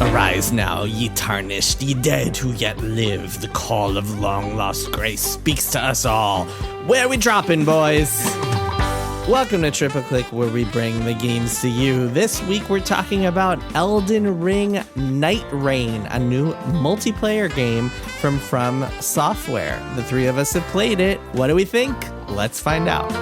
Arise now, ye tarnished, ye dead who yet live. The call of long-lost grace speaks to us all. Where are we dropping, boys? Welcome to Triple Click, where we bring the games to you. This week, we're talking about Elden Ring Nightreign, a new multiplayer game from Software. The three of us have played it. What do we think? Let's find out.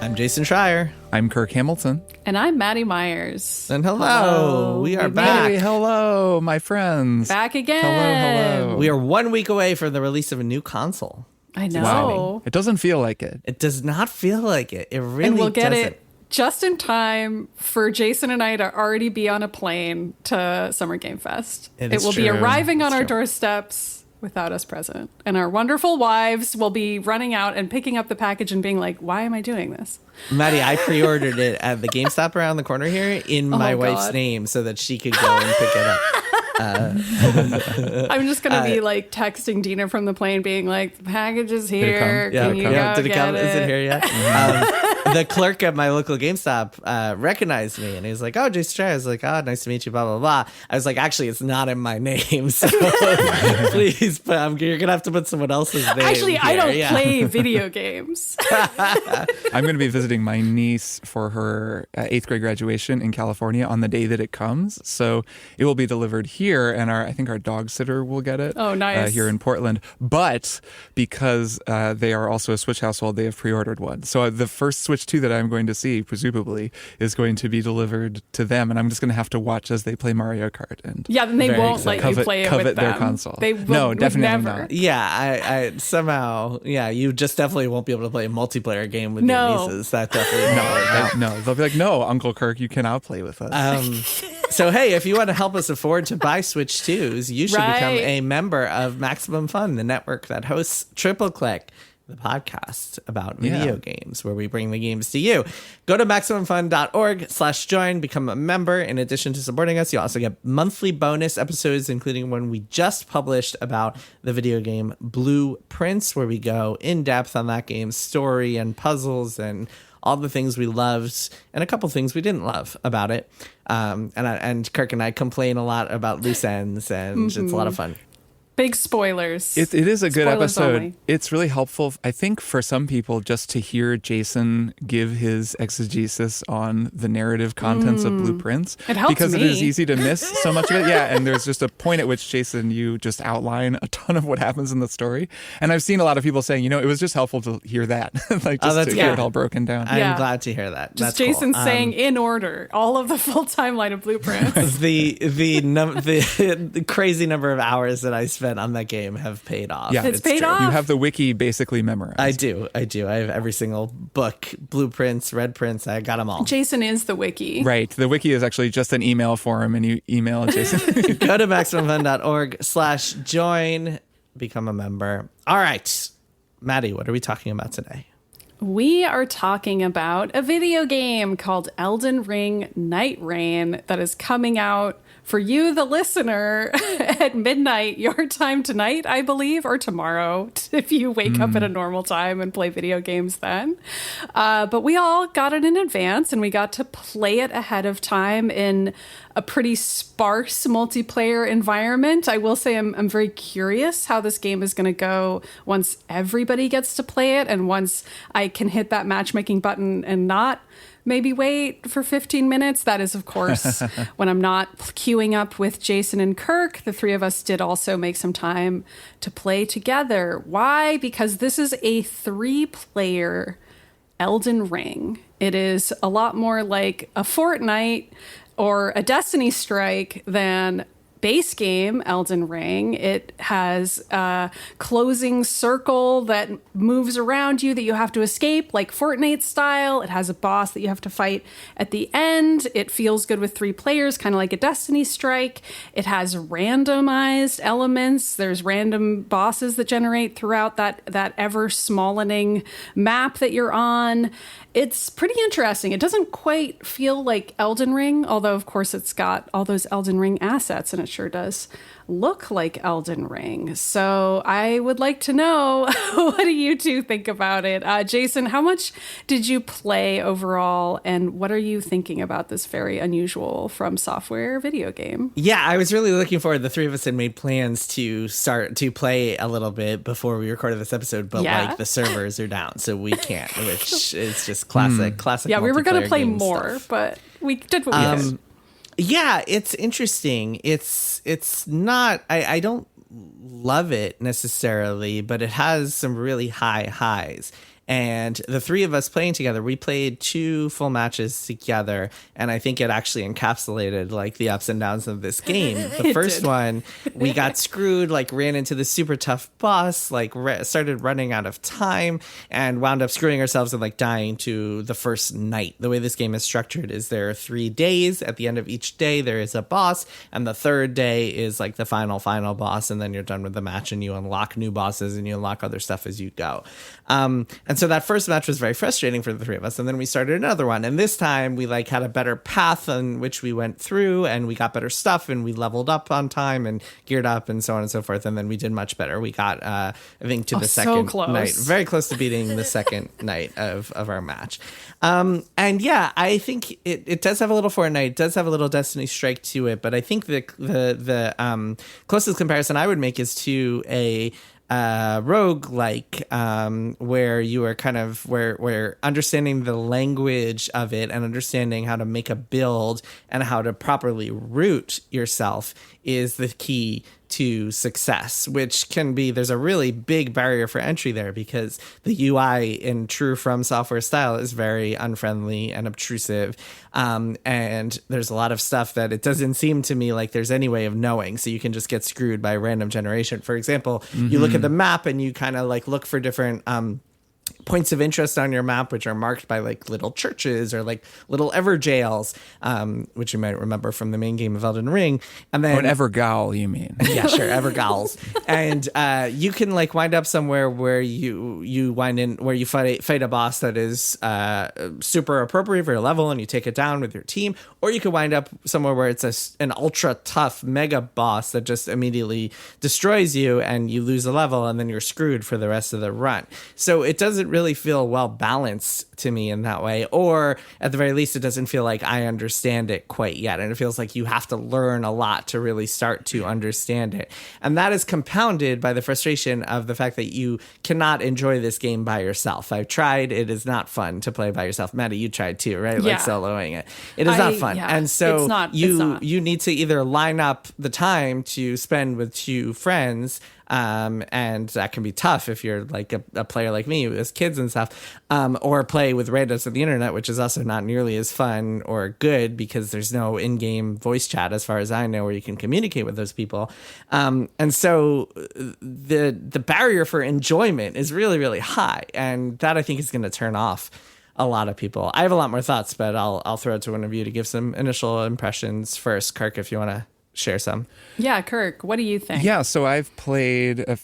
I'm Jason Schreier. I'm Kirk Hamilton. And I'm Maddy Myers. And hello. We are back. Hey, hello, my friends. Back again. Hello. We are 1 week away from the release of a new console. I know. Wow. It doesn't feel like it. It does not feel like it. It really And we'll get doesn't. it just in time for Jason and I to already be on a plane to Summer Game Fest. It will be true. arriving on It's our true. doorsteps without us present. And our wonderful wives will be running out and picking up the package and being like, why am I doing this? Maddy, I pre-ordered it at the GameStop around the corner here in my wife's God. name so that she could go and pick it up. I'm just going to be like texting Dina from the plane being like, the package is here. Yeah, Can you go Did it get come? it? Is it here yet? The clerk at my local GameStop recognized me and he was like, oh, Jason Trey. I was like, oh, nice to meet you, blah, blah, blah. I was like, actually, it's not in my name. So please, but you're going to have to put someone else's name. Actually, I here. don't play video games. I'm going to be visiting my niece for her 8th grade graduation in California on the day that it comes. So it will be delivered here, and I think our dog sitter will get it. Oh, nice. Here in Portland. But because they are also a Switch household, they have pre-ordered one. So the first Switch 2 that I'm going to see, presumably, is going to be delivered to them, and I'm just going to have to watch as they play Mario Kart. And Yeah, then they Very won't excited. let you play it covet with them. their console. They No, would definitely never. not. Yeah, I somehow, you just definitely won't be able to play a multiplayer game with No. your nieces. That definitely won't. No, they'll be like, no, Uncle Kirk, you cannot play with us. So, hey, if you want to help us afford to buy Switch 2s, you should become Right. a member of Maximum Fun, the network that hosts Triple Click, the podcast about video games, where we bring the games to you. Go to MaximumFun.org/join, become a member. In addition to supporting us, you also get monthly bonus episodes, including one we just published about the video game Blueprints, where we go in depth on that game's story and puzzles and all the things we loved and a couple things we didn't love about it. And Kirk and I complain a lot about loose ends, and it's a lot of fun. Big spoilers. It is a good Spoilers episode. only. It's really helpful, I think, for some people just to hear Jason give his exegesis on the narrative contents of Blueprints. It helps because me. it is easy to miss so much of it. Yeah, and there's just a point at which, Jason, you just outline a ton of what happens in the story. And I've seen a lot of people saying, it was just helpful to hear that, like just that's to hear good. it all broken down. I'm Yeah. glad to hear that. Just That's cool. Jason saying in order all of the full timeline of Blueprints. the crazy number of hours that I spent on that game have paid off. Yeah. It's paid true. off. You have the wiki basically memorized. I do. I have every single book, Blueprints, Red Prints. I got them all. Jason is the wiki. Right. The wiki is actually just an email form, and you email Jason. Go to MaximumFun.org/join, become a member. All right, Maddy, what are we talking about today? We are talking about a video game called Elden Ring Nightreign that is coming out for you, the listener, at midnight, your time tonight, I believe, or tomorrow, if you wake up at a normal time and play video games then. But we all got it in advance, and we got to play it ahead of time in a pretty sparse multiplayer environment. I will say I'm very curious how this game is going to go once everybody gets to play it, and once I can hit that matchmaking button and not maybe wait for 15 minutes. That is, of course, when I'm not queuing up with Jason and Kirk. The three of us did also make some time to play together. Why? Because this is a 3-player Elden Ring. It is a lot more like a Fortnite or a Destiny Strike than base game Elden Ring. It has a closing circle that moves around you that you have to escape, like Fortnite style. It has a boss that you have to fight at the end. It feels good with 3 players, kind of like a Destiny Strike. It has randomized elements. There's random bosses that generate throughout that ever smallening map that you're on. It's pretty interesting. It doesn't quite feel like Elden Ring, although, of course, it's got all those Elden Ring assets, and it sure does look like Elden Ring. So I would like to know, what do you two think about it? Jason, how much did you play overall, and what are you thinking about this very unusual From Software video game? Yeah, I was really looking forward. The three of us had made plans to start to play a little bit before we recorded this episode, but like the servers are down, so we can't, which is just classic. Yeah, we were going to play more, stuff. but we did what we did. Yeah, it's interesting. It's not, I don't love it necessarily, but it has some really high highs. And the three of us playing together, we played 2 full matches together, and I think it actually encapsulated like the ups and downs of this game. The first one, we got screwed, like ran into the super tough boss, like started running out of time, and wound up screwing ourselves and like dying to the first night. The way this game is structured is there are 3 days. At the end of each day, there is a boss, and the third day is like the final boss, and then you're done with the match, and you unlock new bosses and you unlock other stuff as you go. And so that first match was very frustrating for the three of us. And then we started another one. And this time we like had a better path on which we went through, and we got better stuff, and we leveled up on time and geared up and so on and so forth. And then we did much better. We got, I think, to the second night, very close to beating the second night of our match. And yeah, I think it does have a little Fortnite, it does have a little Destiny strike to it. But I think the closest comparison I would make is to a rogue where you are kind of where understanding the language of it and understanding how to make a build and how to properly root yourself is the key to success, which can be, there's a really big barrier for entry there because the UI in true From Software style is very unfriendly and obtrusive. And there's a lot of stuff that it doesn't seem to me like there's any way of knowing. So you can just get screwed by random generation. For example, you look at the map and you kind of like look for different, points of interest on your map, which are marked by like little churches or like little ever jails, which you might remember from the main game of Elden Ring. And then an Evergaol, you mean? Yeah, sure, Evergowls. And you can like wind up somewhere where you wind in where you fight a boss that is super appropriate for your level, and you take it down with your team, or you could wind up somewhere where it's an ultra tough mega boss that just immediately destroys you, and you lose a level, and then you're screwed for the rest of the run. So it doesn't really feel well balanced to me in that way, or at the very least, it doesn't feel like I understand it quite yet, and it feels like you have to learn a lot to really start to understand it. And that is compounded by the frustration of the fact that you cannot enjoy this game by yourself. I've tried. It is not fun to play by yourself. Maddy, you tried too, right? Yeah. Like soloing it. It is not fun. Yeah. And so it's not. you need to either line up the time to spend with 2 friends, and that can be tough if you're like a player like me with kids and stuff, or play with randoms on the internet, which is also not nearly as fun or good because there's no in-game voice chat, as far as I know, where you can communicate with those people. And so the barrier for enjoyment is really, really high. And that I think is going to turn off a lot of people. I have a lot more thoughts, but I'll throw it to one of you to give some initial impressions first. Kirk, if you want to share some. Yeah, Kirk, what do you think? Yeah, so I've played a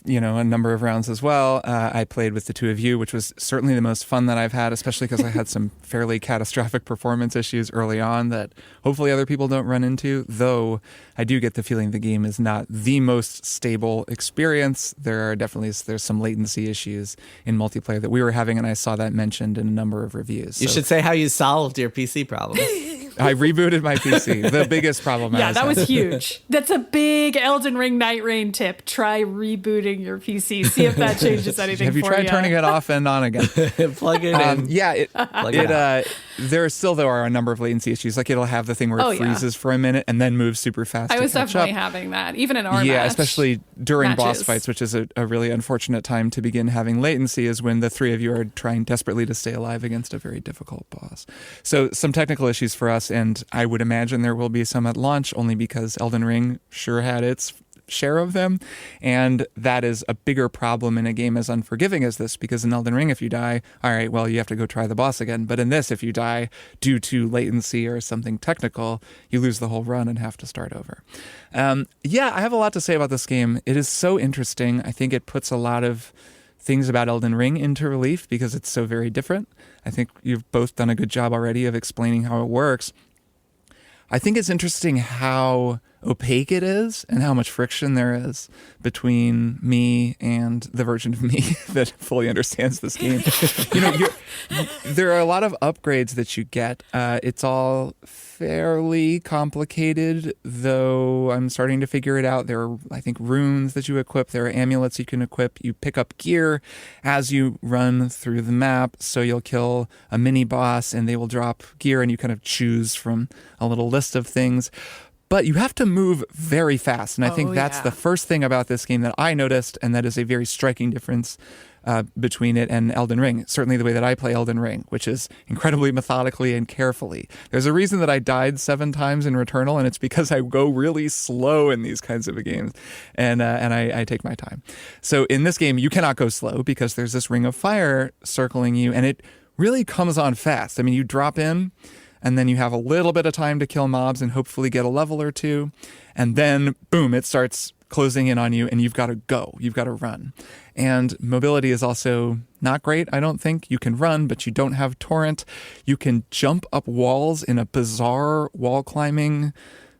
number of rounds as well. I played with the 2 of you, which was certainly the most fun that I've had, especially because I had some fairly catastrophic performance issues early on that hopefully other people don't run into, though I do get the feeling the game is not the most stable experience. There's some latency issues in multiplayer that we were having, and I saw that mentioned in a number of reviews. You should say how you solved your PC problem. I rebooted my PC. The biggest problem I that was huge. That's a big Elden Ring Nightreign tip. Try rebooting your PC. See if that changes anything for you. Have you tried turning it off and on again? Plug it in. Yeah, there still, though, are a number of latency issues. Like, it'll have the thing where it freezes for a minute and then moves super fast. I was definitely having that, even in our Yeah, match especially during matches. boss fights, which is a really unfortunate time to begin having latency, is when the 3 of you are trying desperately to stay alive against a very difficult boss. So some technical issues for us, and I would imagine there will be some at launch, only because Elden Ring sure had its share of them, and that is a bigger problem in a game as unforgiving as this, because in Elden Ring, if you die, all right, well, you have to go try the boss again. But in this, if you die due to latency or something technical, you lose the whole run and have to start over. I have a lot to say about this game. It is so interesting. I think it puts a lot of things about Elden Ring into relief because it's so very different. I think you've both done a good job already of explaining how it works. I think it's interesting how opaque it is and how much friction there is between me and the version of me that fully understands this game. There are a lot of upgrades that you get. It's all fairly complicated, though I'm starting to figure it out. There are, I think, runes that you equip. There are amulets you can equip. You pick up gear as you run through the map. So you'll kill a mini boss and they will drop gear and you kind of choose from a little list of things. But you have to move very fast. And I think that's the first thing about this game that I noticed, and that is a very striking difference between it and Elden Ring. Certainly the way that I play Elden Ring, which is incredibly methodically and carefully. There's a reason that I died 7 times in Returnal, and it's because I go really slow in these kinds of games, and I take my time. So in this game, you cannot go slow because there's this ring of fire circling you, and it really comes on fast. I mean, you drop in, and then you have a little bit of time to kill mobs and hopefully get a level or two. And then, boom, it starts closing in on you and you've got to go. You've got to run. And mobility is also not great, I don't think. You can run, but you don't have torrent. You can jump up walls in a bizarre wall climbing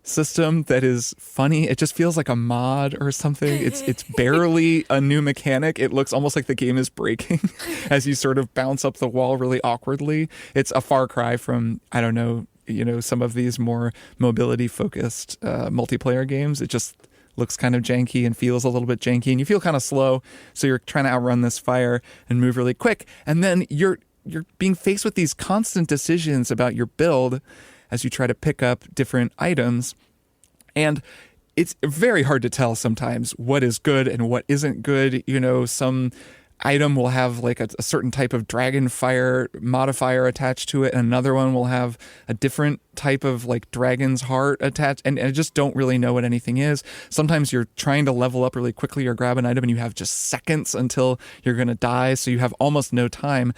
system that is funny. It just feels like a mod or something. It's barely a new mechanic. It looks almost like the game is breaking as you sort of bounce up the wall really awkwardly. It's a far cry from, I don't know, some of these more mobility focused multiplayer games. It just looks kind of janky and feels a little bit janky, and you feel kind of slow. So you're trying to outrun this fire and move really quick. And then you're being faced with these constant decisions about your build as you try to pick up different items. And it's very hard to tell sometimes what is good and what isn't good. Some item will have like a certain type of dragon fire modifier attached to it, and another one will have a different type of like dragon's heart attached, and I just don't really know what anything is. Sometimes you're trying to level up really quickly or grab an item and you have just seconds until you're going to die, so you have almost no time.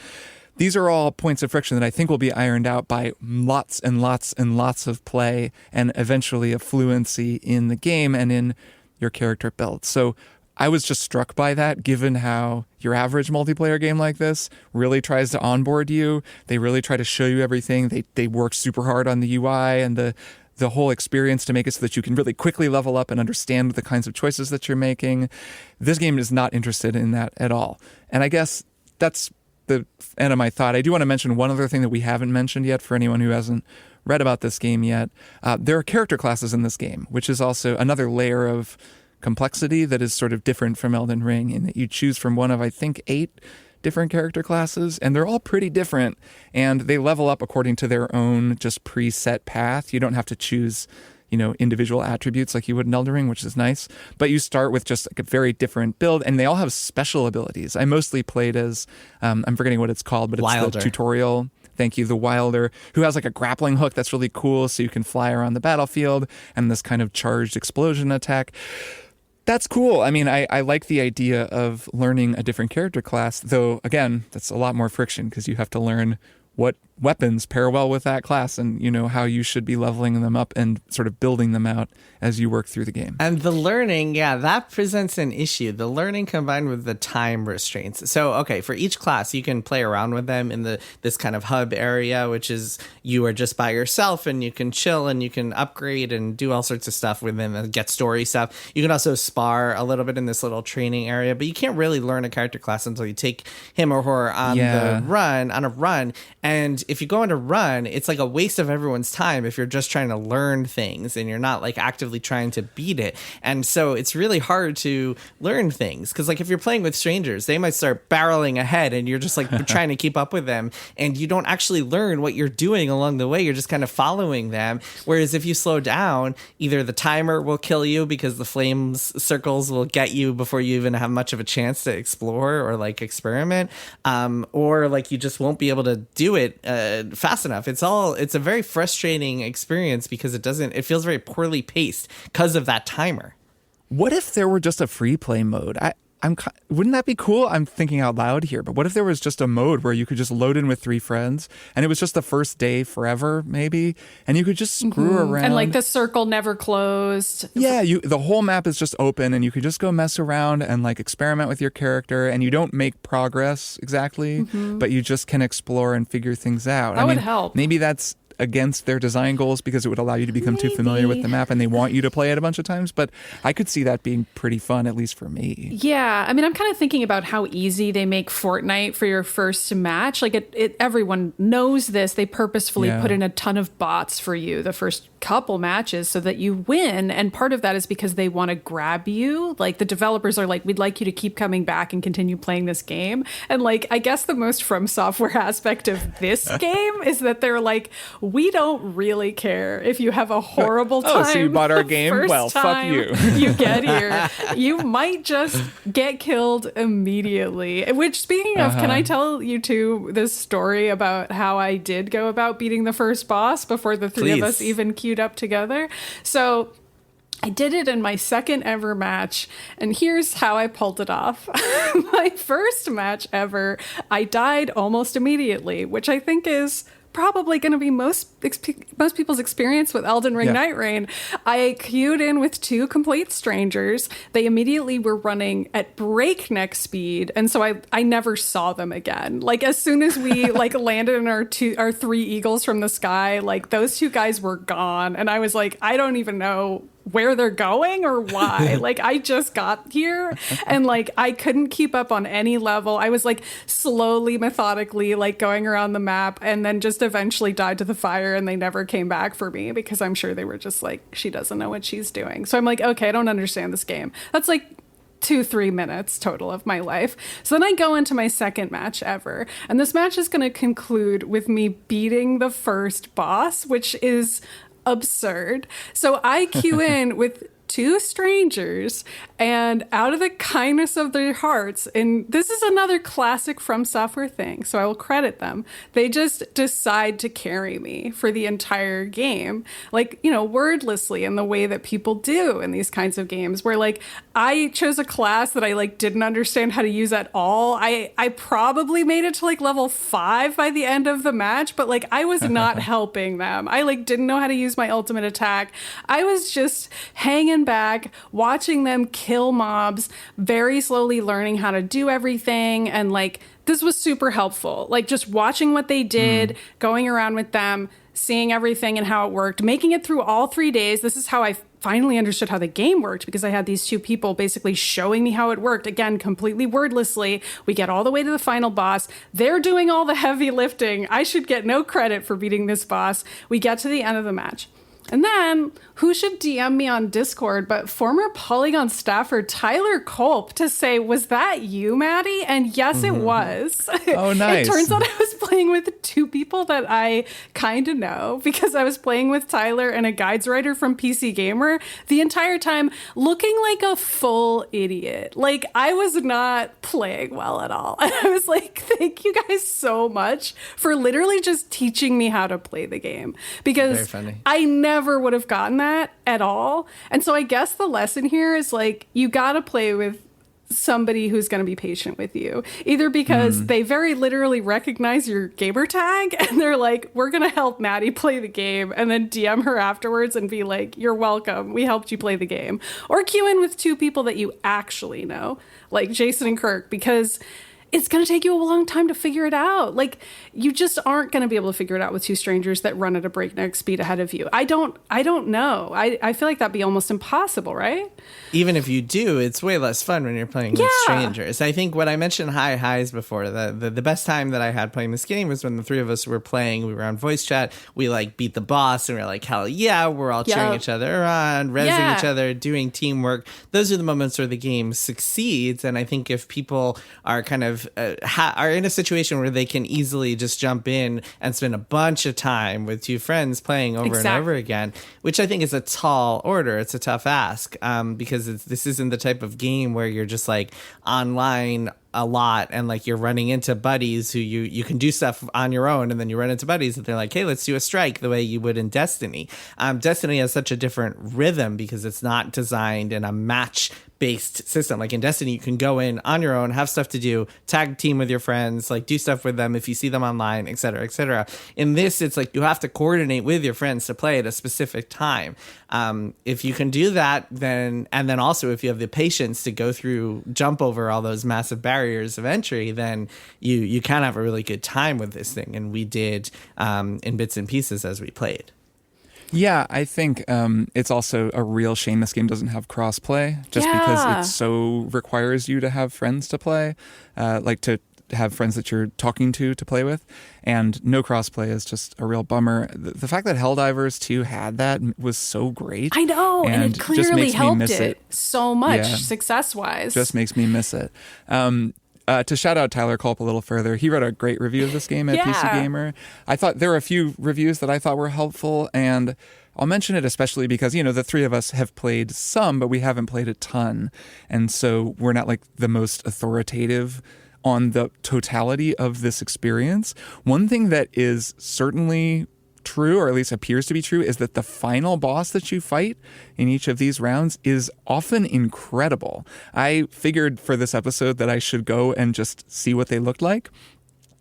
These are all points of friction that I think will be ironed out by lots and lots and lots of play and eventually a fluency in the game and in your character build. So I was just struck by that, given how your average multiplayer game like this really tries to onboard you. They really try to show you everything. They work super hard on the UI and the whole experience to make it so that you can really quickly level up and understand the kinds of choices that you're making. This game is not interested in that at all. And I guess that's the end of my thought. I do want to mention one other thing that we haven't mentioned yet for anyone who hasn't read about this game yet. There are character classes in this game, which is also another layer of complexity that is sort of different from Elden Ring, in that you choose from one of, I think, 8 different character classes, and they're all pretty different, and they level up according to their own just preset path. You don't have to choose individual attributes like you would in Elden Ring, which is nice. But you start with just like a very different build, and they all have special abilities. I mostly played as, I'm forgetting what it's called, but it's Wilder. the tutorial. Thank you, the Wilder, who has like a grappling hook that's really cool, so you can fly around the battlefield, and this kind of charged explosion attack. That's cool. I mean, I like the idea of learning a different character class, though, again, that's a lot more friction because you have to learn what weapons pair well with that class and, how you should be leveling them up and sort of building them out as you work through the game. And the learning, that presents an issue. The learning combined with the time restraints. So, okay, for each class, you can play around with them in this kind of hub area, which is you are just by yourself and you can chill and you can upgrade and do all sorts of stuff with them and get story stuff. You can also spar a little bit in this little training area, but you can't really learn a character class until you take him or her on a run. And if you go on a run, it's like a waste of everyone's time if you're just trying to learn things and you're not like actively trying to beat it. And so it's really hard to learn things because like if you're playing with strangers, they might start barreling ahead and you're just like trying to keep up with them and you don't actually learn what you're doing along the way. You're just kind of following them. Whereas if you slow down, either the timer will kill you because the flames circles will get you before you even have much of a chance to explore or like experiment, or like you just won't be able to do it fast enough. It's a very frustrating experience because it feels very poorly paced because of that timer. What if there were just a free play mode? Wouldn't that be cool? I'm thinking out loud here, but what if there was just a mode where you could just load in with 3 friends and it was just the first day forever, maybe, and you could just screw around. And like the circle never closed. Yeah, the whole map is just open and you could just go mess around and like experiment with your character and you don't make progress exactly, but you just can explore and figure things out. That would help. Maybe that's against their design goals because it would allow you to become too familiar with the map, and they want you to play it a bunch of times. But I could see that being pretty fun, at least for me. Yeah, I mean, I'm kind of thinking about how easy they make Fortnite for your first match. Like, everyone knows this. They purposefully put in a ton of bots for you the first couple matches so that you win. And part of that is because they want to grab you. Like, the developers are like, we'd like you to keep coming back and continue playing this game. And like, I guess the most From Software aspect of this game is that they're like, we don't really care if you have a horrible time. Oh, so you bought our game? Well, fuck you. You get here. You might just get killed immediately. Which, speaking of, can I tell you two this story about how I did go about beating the first boss before the three of us even queued up together? So I did it in my second ever match, and here's how I pulled it off. My first match ever, I died almost immediately, which I think is probably going to be most people's experience with Elden Ring Nightreign. I queued in with two complete strangers. They immediately were running at breakneck speed, and so I never saw them again. Like, as soon as we like landed in our three eagles from the sky, like, those two guys were gone, and I was like, I don't even know where they're going or why. Like, I just got here and like I couldn't keep up on any level. I was like slowly, methodically like going around the map, and then just eventually died to the fire, and they never came back for me because I'm sure they were just like, she doesn't know what she's doing. So I'm like, okay, I don't understand this game. That's like 2-3 minutes total of my life. So then I go into my second match ever, and this match is going to conclude with me beating the first boss, which is absurd. So I queue in with two strangers, and out of the kindness of their hearts, and this is another classic From Software thing, so I will credit them, they just decide to carry me for the entire game, like, you know, wordlessly, in the way that people do in these kinds of games, where like I chose a class that I like didn't understand how to use at all. I probably made it to like level 5 by the end of the match, but like I was not helping them. I like didn't know how to use my ultimate attack. I was just hanging back, watching them kill mobs, very slowly learning how to do everything. And like, this was super helpful. Like, just watching what they did, going around with them, seeing everything and how it worked, making it through all 3 days. This is how I finally understood how the game worked, because I had these two people basically showing me how it worked, again, completely wordlessly. We get all the way to the final boss. They're doing all the heavy lifting. I should get no credit for beating this boss. We get to the end of the match. And then, who should DM me on Discord but former Polygon staffer Tyler Culp to say, was that you, Maddy? And yes, it was. Oh, nice. It turns out I was playing with two people that I kind of know, because I was playing with Tyler and a guides writer from PC Gamer the entire time, looking like a full idiot. Like, I was not playing well at all. And I was like, thank you guys so much for literally just teaching me how to play the game, because I never would have gotten that at all. And so I guess the lesson here is like, you got to play with somebody who's going to be patient with you, either because they very literally recognize your gamer tag and they're like, we're going to help Maddy play the game, and then DM her afterwards and be like, you're welcome, we helped you play the game. Or queue in with two people that you actually know, like Jason and Kirk, because it's going to take you a long time to figure it out. Like, you just aren't going to be able to figure it out with two strangers that run at a breakneck speed ahead of you. I don't know. I feel like that'd be almost impossible, right? Even if you do, it's way less fun when you're playing with strangers. I think what I mentioned highs before, the best time that I had playing this game was when the three of us were playing. We were on voice chat. We like beat the boss and we were like, hell yeah, we're all cheering each other on, rezzing each other, doing teamwork. Those are the moments where the game succeeds. And I think if people are kind of are in a situation where they can easily just jump in and spend a bunch of time with two friends playing over and over again, which I think is a tall order. It's a tough ask, because this isn't the type of game where you're just like online a lot and like you're running into buddies who you can do stuff on your own, and then you run into buddies and they're like, hey, let's do a strike, the way you would in Destiny. Destiny has such a different rhythm because it's not designed in a match based system. Like in Destiny, you can go in on your own, have stuff to do, tag team with your friends, like do stuff with them if you see them online, et cetera, et cetera. In this, it's like you have to coordinate with your friends to play at a specific time. If you can do that, then also if you have the patience to go through, jump over all those massive barriers of entry, then you can have a really good time with this thing. And we did in bits and pieces as we played. Yeah, I think it's also a real shame this game doesn't have crossplay, just because it so requires you to have friends to play, like to have friends that you're talking to play with, and no crossplay is just a real bummer. The fact that Helldivers 2 had that was so great. I know, and it clearly helped it so much success-wise. Just makes me miss it. To shout out Tyler Culp a little further, he wrote a great review of this game at PC Gamer. I thought there were a few reviews that I thought were helpful, and I'll mention it especially because, the three of us have played some, but we haven't played a ton. And so we're not like the most authoritative on the totality of this experience. One thing that is certainly true, or at least appears to be true, is that the final boss that you fight in each of these rounds is often incredible. I figured for this episode that I should go and just see what they looked like,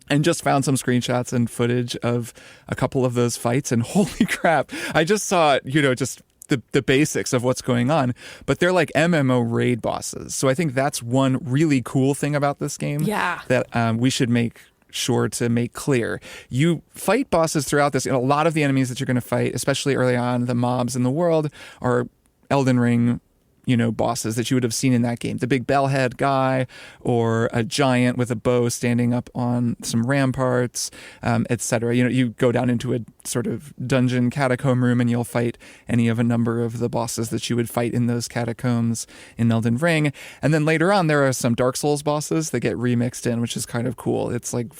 and just found some screenshots and footage of a couple of those fights, and holy crap, I just saw, just the basics of what's going on, but they're like MMO raid bosses. So I think that's one really cool thing about this game that we should make sure to make clear. You fight bosses throughout this, and a lot of the enemies that you're going to fight, especially early on, the mobs in the world, are Elden Ring bosses that you would have seen in that game. The big bellhead guy, or a giant with a bow standing up on some ramparts, etc. You go down into a sort of dungeon catacomb room and you'll fight any of a number of the bosses that you would fight in those catacombs in Elden Ring. And then later on, there are some Dark Souls bosses that get remixed in, which is kind of cool. It's like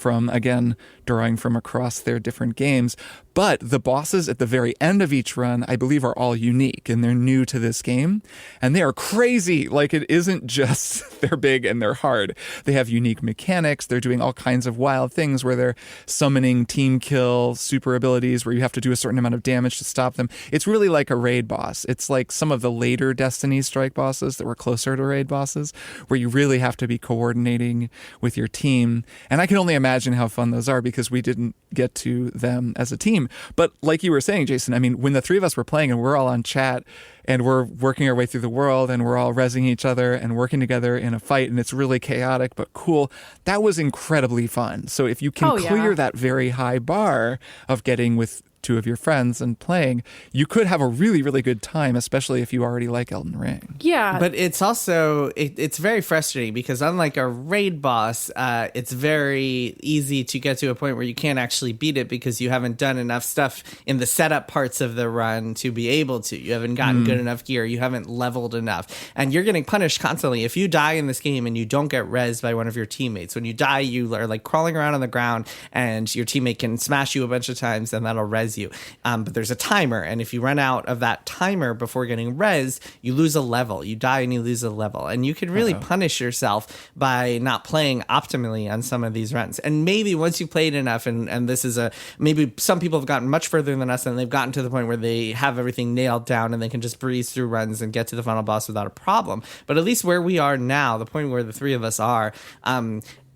drawing from across their different games. But the bosses at the very end of each run, I believe, are all unique, and they're new to this game. And they are crazy. Like, it isn't just they're big and they're hard. They have unique mechanics. They're doing all kinds of wild things where they're summoning team kill super abilities where you have to do a certain amount of damage to stop them. It's really like a raid boss. It's like some of the later Destiny strike bosses that were closer to raid bosses, where you really have to be coordinating with your team. And I can only imagine how fun those are because we didn't get to them as a team. But like you were saying, Jason, I mean, when the three of us were playing and we're all on chat and we're working our way through the world and we're all rezzing each other and working together in a fight, and it's really chaotic but cool, that was incredibly fun. So if you can clear that very high bar of getting with two of your friends and playing, you could have a really, really good time, especially if you already like Elden Ring. Yeah. But it's also, it's very frustrating because unlike a raid boss, it's very easy to get to a point where you can't actually beat it because you haven't done enough stuff in the setup parts of the run to be able to. You haven't gotten good enough gear. You haven't leveled enough. And you're getting punished constantly. If you die in this game and you don't get rezzed by one of your teammates, when you die, you are like crawling around on the ground and your teammate can smash you a bunch of times and that'll res you. But there's a timer, and if you run out of that timer before getting res, you lose a level. You die and you lose a level, and you can really punish yourself by not playing optimally on some of these runs. And maybe once you've played enough, and this is maybe some people have gotten much further than us, and they've gotten to the point where they have everything nailed down and they can just breeze through runs and get to the final boss without a problem. But at least where we are now, the point where the three of us are,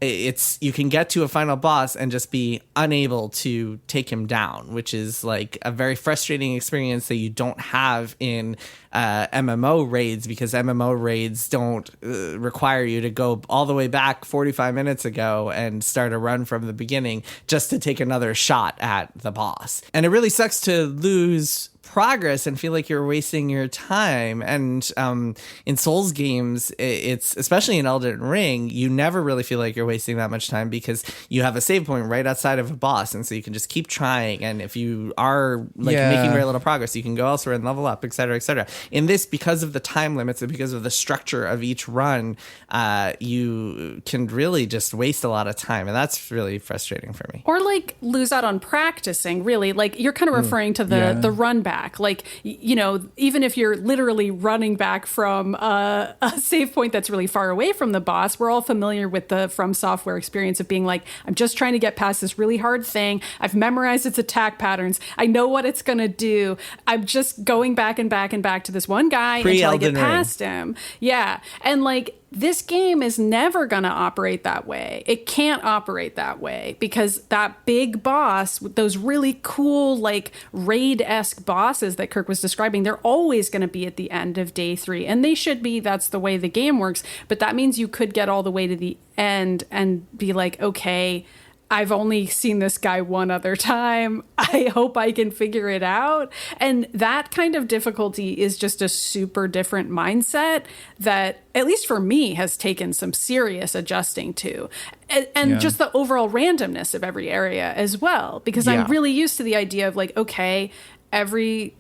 it's you can get to a final boss and just be unable to take him down, which is like a very frustrating experience that you don't have in MMO raids, because MMO raids don't require you to go all the way back 45 minutes ago and start a run from the beginning just to take another shot at the boss. And it really sucks to lose progress and feel like you're wasting your time. And in Souls games, it's especially in Elden Ring, you never really feel like you're wasting that much time because you have a save point right outside of a boss, and so you can just keep trying. And if you are making very little progress, you can go elsewhere and level up, etc., etc. In this, because of the time limits and because of the structure of each run, you can really just waste a lot of time, and that's really frustrating for me. Or like lose out on practicing, really. Like you're kind of referring to the run back. back. Like, even if you're literally running back from a save point that's really far away from the boss, we're all familiar with the From Software experience of being like, I'm just trying to get past this really hard thing. I've memorized its attack patterns. I know what it's going to do. I'm just going back and back and back to this one guy until I get past him. Yeah. And like, this game is never going to operate that way. It can't operate that way because that big boss with those really cool, like raid-esque bosses that Kirk was describing, they're always going to be at the end of day 3. And they should be. That's the way the game works. But that means you could get all the way to the end and be like, okay, I've only seen this guy one other time. I hope I can figure it out. And that kind of difficulty is just a super different mindset that, at least for me, has taken some serious adjusting to. And just the overall randomness of every area as well. Because I'm really used to the idea of like, okay, every,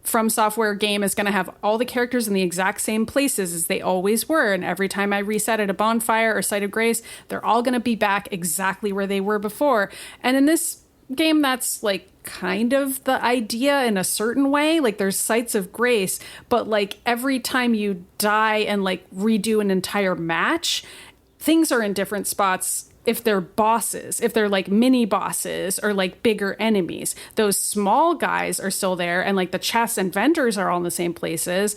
From Software game is going to have all the characters in the exact same places as they always were. And every time I reset at a bonfire or site of grace, they're all going to be back exactly where they were before. And in this game, that's like kind of the idea in a certain way. Like there's sites of grace, but like every time you die and like redo an entire match, things are in different spots. If they're bosses, if they're like mini bosses or like bigger enemies, those small guys are still there. And like the chests and vendors are all in the same places.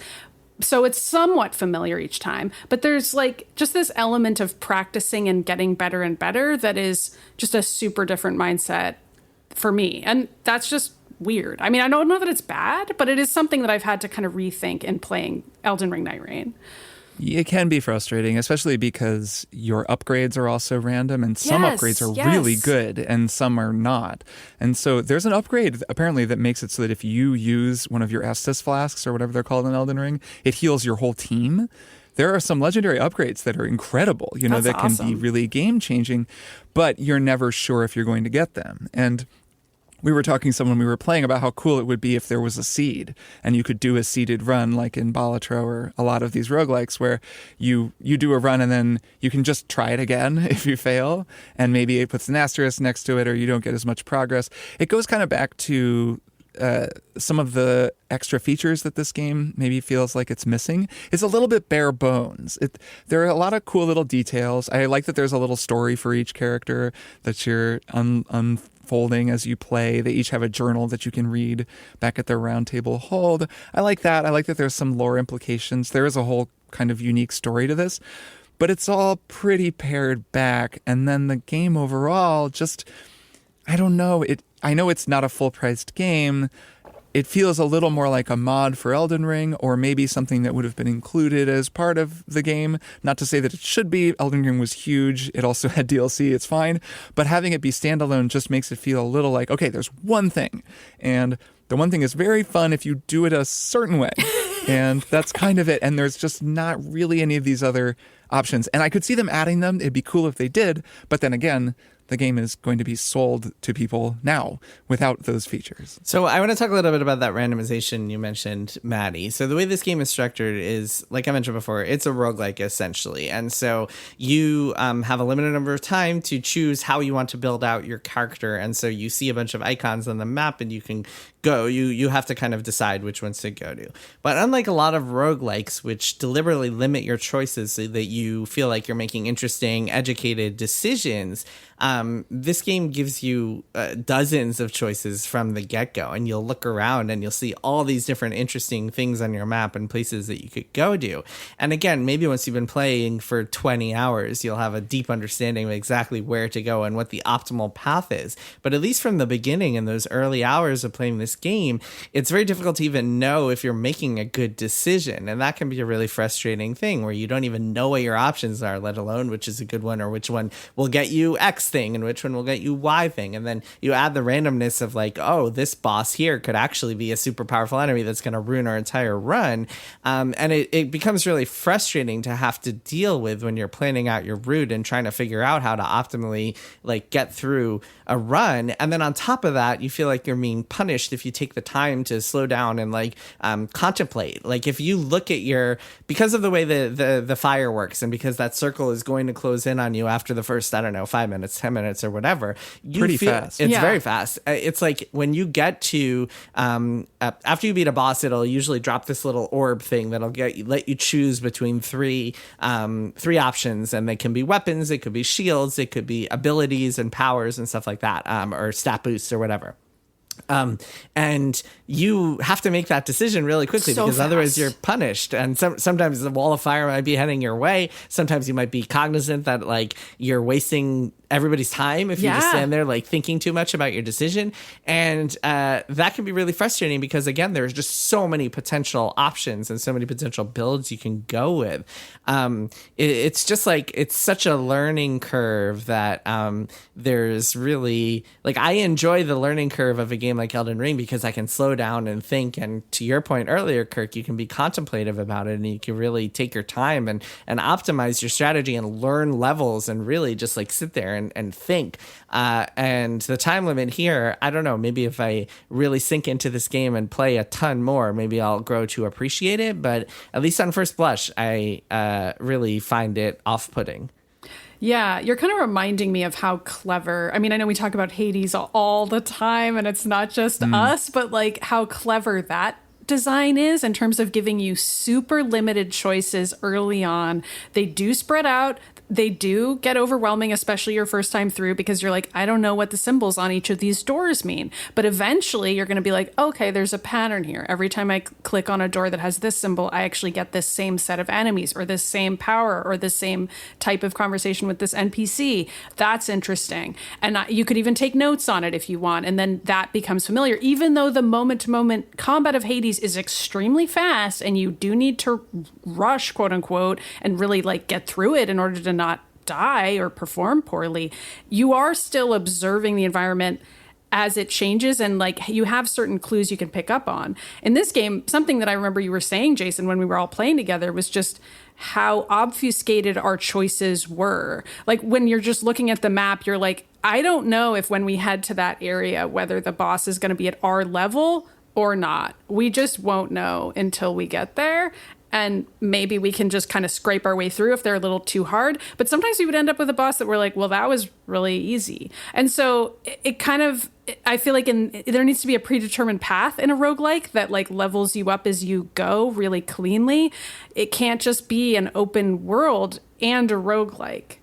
So it's somewhat familiar each time. But there's like just this element of practicing and getting better and better that is just a super different mindset for me. And that's just weird. I mean, I don't know that it's bad, but it is something that I've had to kind of rethink in playing Elden Ring Nightreign. It can be frustrating, especially because your upgrades are also random, and some upgrades are really good and some are not. And so there's an upgrade apparently that makes it so that if you use one of your Estus flasks or whatever they're called in Elden Ring, it heals your whole team. There are some legendary upgrades that are incredible, that can be really game changing, but you're never sure if you're going to get them. And we were talking to someone we were playing about how cool it would be if there was a seed and you could do a seeded run like in Balatro or a lot of these roguelikes where you do a run and then you can just try it again if you fail and maybe it puts an asterisk next to it or you don't get as much progress. It goes kind of back to some of the extra features that this game maybe feels like it's missing. It's a little bit bare bones. There are a lot of cool little details. I like that there's a little story for each character that you're unfolding as you play. They each have a journal that you can read back at their round table hold. I like that. I like that there's some lore implications. There is a whole kind of unique story to this, but it's all pretty pared back. And then the game overall just, I don't know. I know it's not a full-priced game. It feels a little more like a mod for Elden Ring, or maybe something that would have been included as part of the game. Not to say that it should be. Elden Ring was huge. It also had DLC. It's fine. But having it be standalone just makes it feel a little like, okay, there's one thing. And the one thing is very fun if you do it a certain way. And that's kind of it. And there's just not really any of these other options. And I could see them adding them. It'd be cool if they did. But then again, the game is going to be sold to people now without those features. So I want to talk a little bit about that randomization you mentioned, Maddy. So the way this game is structured is, like I mentioned before, it's a roguelike essentially. And so you have a limited number of time to choose how you want to build out your character. And so you see a bunch of icons on the map and you can go. You have to kind of decide which ones to go to. But unlike a lot of roguelikes, which deliberately limit your choices so that you feel like you're making interesting, educated decisions, this game gives you dozens of choices from the get-go, and you'll look around and you'll see all these different interesting things on your map and places that you could go to. And again, maybe once you've been playing for 20 hours, you'll have a deep understanding of exactly where to go and what the optimal path is. But at least from the beginning, in those early hours of playing this game, it's very difficult to even know if you're making a good decision. And that can be a really frustrating thing where you don't even know what your options are, let alone which is a good one or which one will get you X thing and which one will get you Y thing. And then you add the randomness of like, oh, this boss here could actually be a super powerful enemy that's going to ruin our entire run. And it becomes really frustrating to have to deal with when you're planning out your route and trying to figure out how to optimally like get through a run. And then on top of that, you feel like you're being punished if if you take the time to slow down and like contemplate. Like if you look at because of the way the fire works and because that circle is going to close in on you after the first, I don't know, 5 minutes, 10 minutes or whatever, Pretty fast. It's very fast. It's like when you get to after you beat a boss, it'll usually drop this little orb thing that'll let you choose between three options, and they can be weapons, it could be shields, it could be abilities and powers and stuff like that, or stat boosts or whatever. And you have to make that decision really quickly because otherwise you're punished. And sometimes the wall of fire might be heading your way. Sometimes you might be cognizant that like you're wasting everybody's time if you just stand there like thinking too much about your decision. And that can be really frustrating because again, there's just so many potential options and so many potential builds you can go with. It's just like, it's such a learning curve that there's really like, I enjoy the learning curve of a game like Elden Ring because I can slow down and think. And to your point earlier, Kirk, you can be contemplative about it and you can really take your time and optimize your strategy and learn levels and really just like sit there and think. And the time limit here, I don't know, maybe if I really sink into this game and play a ton more, maybe I'll grow to appreciate it. But at least on first blush, I really find it off-putting. Yeah, you're kind of reminding me of how clever. I mean, I know we talk about Hades all the time, and it's not just us, but like how clever that design is in terms of giving you super limited choices early on. They do spread out. They do get overwhelming, especially your first time through, because you're like, I don't know what the symbols on each of these doors mean. But eventually you're going to be like, okay, there's a pattern here. Every time I click on a door that has this symbol, I actually get this same set of enemies or this same power or the same type of conversation with this NPC. That's interesting. And you could even take notes on it if you want. And then that becomes familiar, even though the moment-to-moment combat of Hades is extremely fast and you do need to rush, quote unquote, and really like get through it in order to not die or perform poorly. You are still observing the environment as it changes, and like you have certain clues you can pick up on. In this game, something that I remember you were saying, Jason, when we were all playing together was just how obfuscated our choices were. Like when you're just looking at the map, you're like, I don't know if when we head to that area, whether the boss is going to be at our level or not. We just won't know until we get there. And maybe we can just kind of scrape our way through if they're a little too hard. But sometimes we would end up with a boss that we're like, well, that was really easy. And so it kind of, I feel like there needs to be a predetermined path in a roguelike that like levels you up as you go really cleanly. It can't just be an open world and a roguelike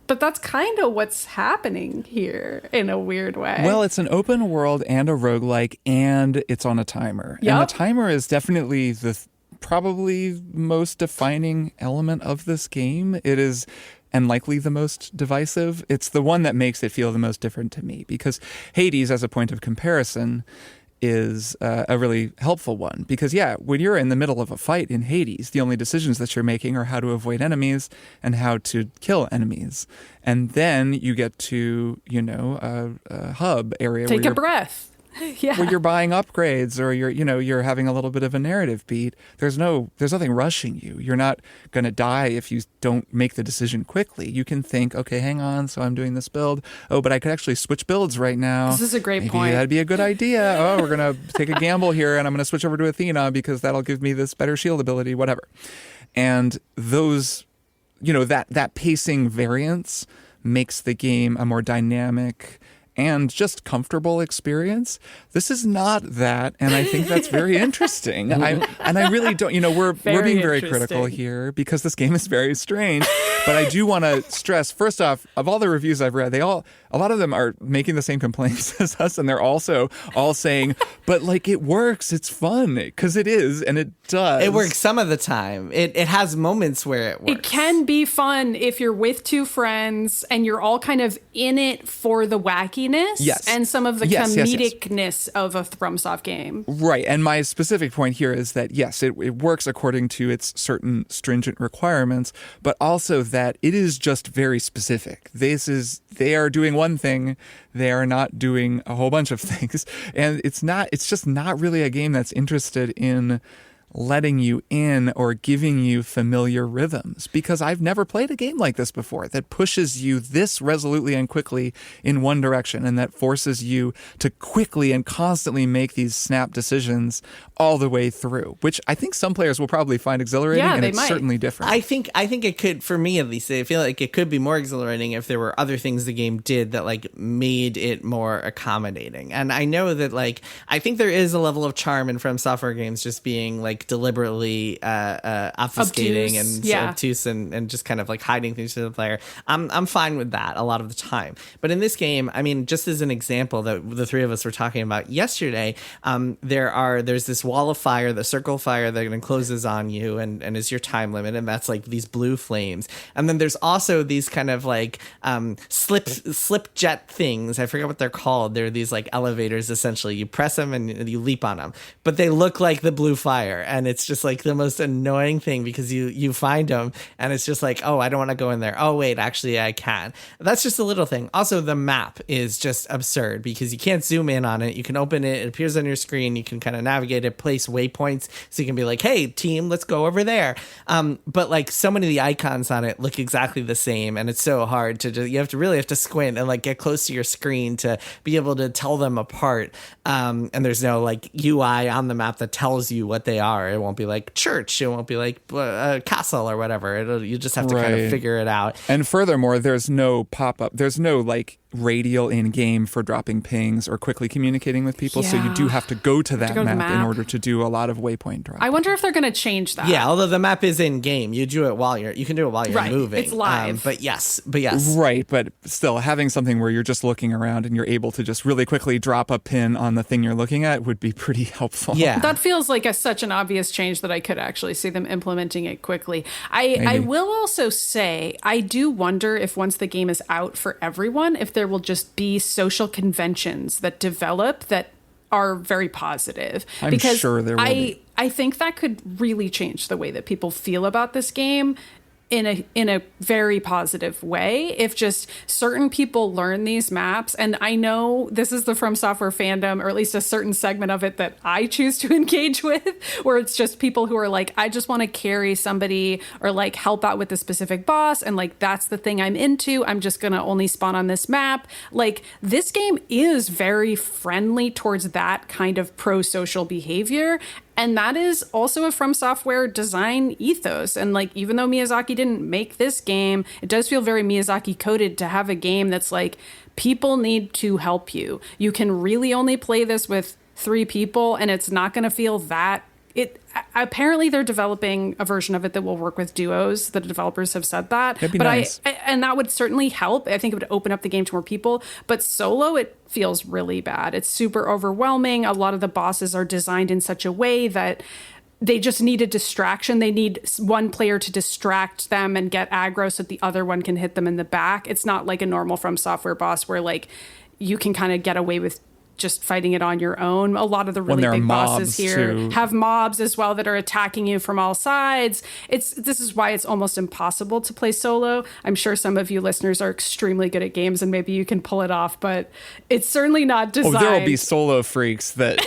but that's kind of what's happening here in a weird way. Well, it's an open world and a roguelike, and it's on a timer. Yep. And the timer is definitely the probably most defining element of this game. It is, and likely the most divisive. It's the one that makes it feel the most different to me, because Hades, as a point of comparison, is a really helpful one. Because, yeah, when you're in the middle of a fight in Hades, the only decisions that you're making are how to avoid enemies and how to kill enemies. And then you get to, a hub area. Take a breath. Yeah. Where you're buying upgrades or you're having a little bit of a narrative beat. There's nothing rushing you. You're not going to die if you don't make the decision quickly. You can think, okay, hang on. So I'm doing this build. Oh, but I could actually switch builds right now. This is a great Maybe point. That'd be a good idea. Oh, we're going to take a gamble here and I'm going to switch over to Athena because that'll give me this better shield ability, whatever. And those, that pacing variance makes the game a more dynamic and just comfortable experience. This is not that, and I think that's very interesting. I really don't, we're being very critical here because this game is very strange. But I do want to stress, first off, of all the reviews I've read, a lot of them are making the same complaints as us, and they're also all saying, but like it works, it's fun, because it is, and it does. It works some of the time. It has moments where it works. It can be fun if you're with two friends and you're all kind of in it for the wackiness and some of the comedicness of a FromSoft game. Right, and my specific point here is that, yes, it works according to its certain stringent requirements, but also that it is just very specific. They are doing one thing, they are not doing a whole bunch of things, and it's just not really a game that's interested in letting you in or giving you familiar rhythms, because I've never played a game like this before that pushes you this resolutely and quickly in one direction, and that forces you to quickly and constantly make these snap decisions all the way through, which I think some players will probably find exhilarating, and it's certainly different. I think it could, for me at least, I feel like it could be more exhilarating if there were other things the game did that like made it more accommodating. And I know that like I think there is a level of charm in From Software games just being like deliberately obfuscating and obtuse and just kind of like hiding things from the player. I'm fine with that a lot of the time. But in this game, I mean, just as an example that the three of us were talking about yesterday, there's this wall of fire, the circle fire that encloses on you and is your time limit, and that's like these blue flames. And then there's also these kind of like slip jet things. I forget what they're called. They're these like elevators essentially. You press them and you leap on them, but they look like the blue fire, and it's just like the most annoying thing because you find them and it's just like, oh, I don't want to go in there. Oh wait, actually I can. That's just a little thing. Also, the map is just absurd because you can't zoom in on it. You can open it appears on your screen. You can kind of navigate it, place waypoints, so you can be like, hey team, let's go over there. But like so many of the icons on it look exactly the same, and it's so hard to just, you really have to squint and like get close to your screen to be able to tell them apart. And there's no like UI on the map that tells you what they are. It won't be like church, it won't be like castle or whatever. You just have to kind of figure it out. And furthermore, there's no pop-up, there's no like radial in game for dropping pings or quickly communicating with people. So you do have to go to that map in order to do a lot of waypoint dropping. I wonder if they're going to change that. Yeah, although the map is in game, you do it while you can do it while you're moving. It's live. But yes. Right, but still having something where you're just looking around and you're able to just really quickly drop a pin on the thing you're looking at would be pretty helpful. Yeah. That feels like such an obvious change that I could actually see them implementing it quickly. I will also say, I do wonder if once the game is out for everyone, if there will just be social conventions that develop that are very positive. I'm sure there will be. I think that could really change the way that people feel about this game in a very positive way if just certain people learn these maps. And I know this is the From Software fandom, or at least a certain segment of it that I choose to engage with, where it's just people who are like, I just want to carry somebody or like help out with a specific boss, and like that's the thing I'm into. I'm just gonna only spawn on this map. Like this game is very friendly towards that kind of pro-social behavior. And that is also a From Software design ethos. And like, even though Miyazaki didn't make this game, it does feel very Miyazaki coded to have a game that's like, people need to help you. You can really only play this with 3 people, and it's not going to feel that. Apparently they're developing a version of it that will work with duos. The developers have said that. That'd be nice. And that would certainly help. I think it would open up the game to more people. But solo, it feels really bad. It's super overwhelming. A lot of the bosses are designed in such a way that they just need a distraction. They need one player to distract them and get aggro so that the other one can hit them in the back. It's not like a normal From Software boss where like you can kind of get away with just fighting it on your own. A lot of the really big bosses here have mobs as well that are attacking you from all sides. This is why it's almost impossible to play solo. I'm sure some of you listeners are extremely good at games and maybe you can pull it off, but it's certainly not designed. Oh, there will be solo freaks that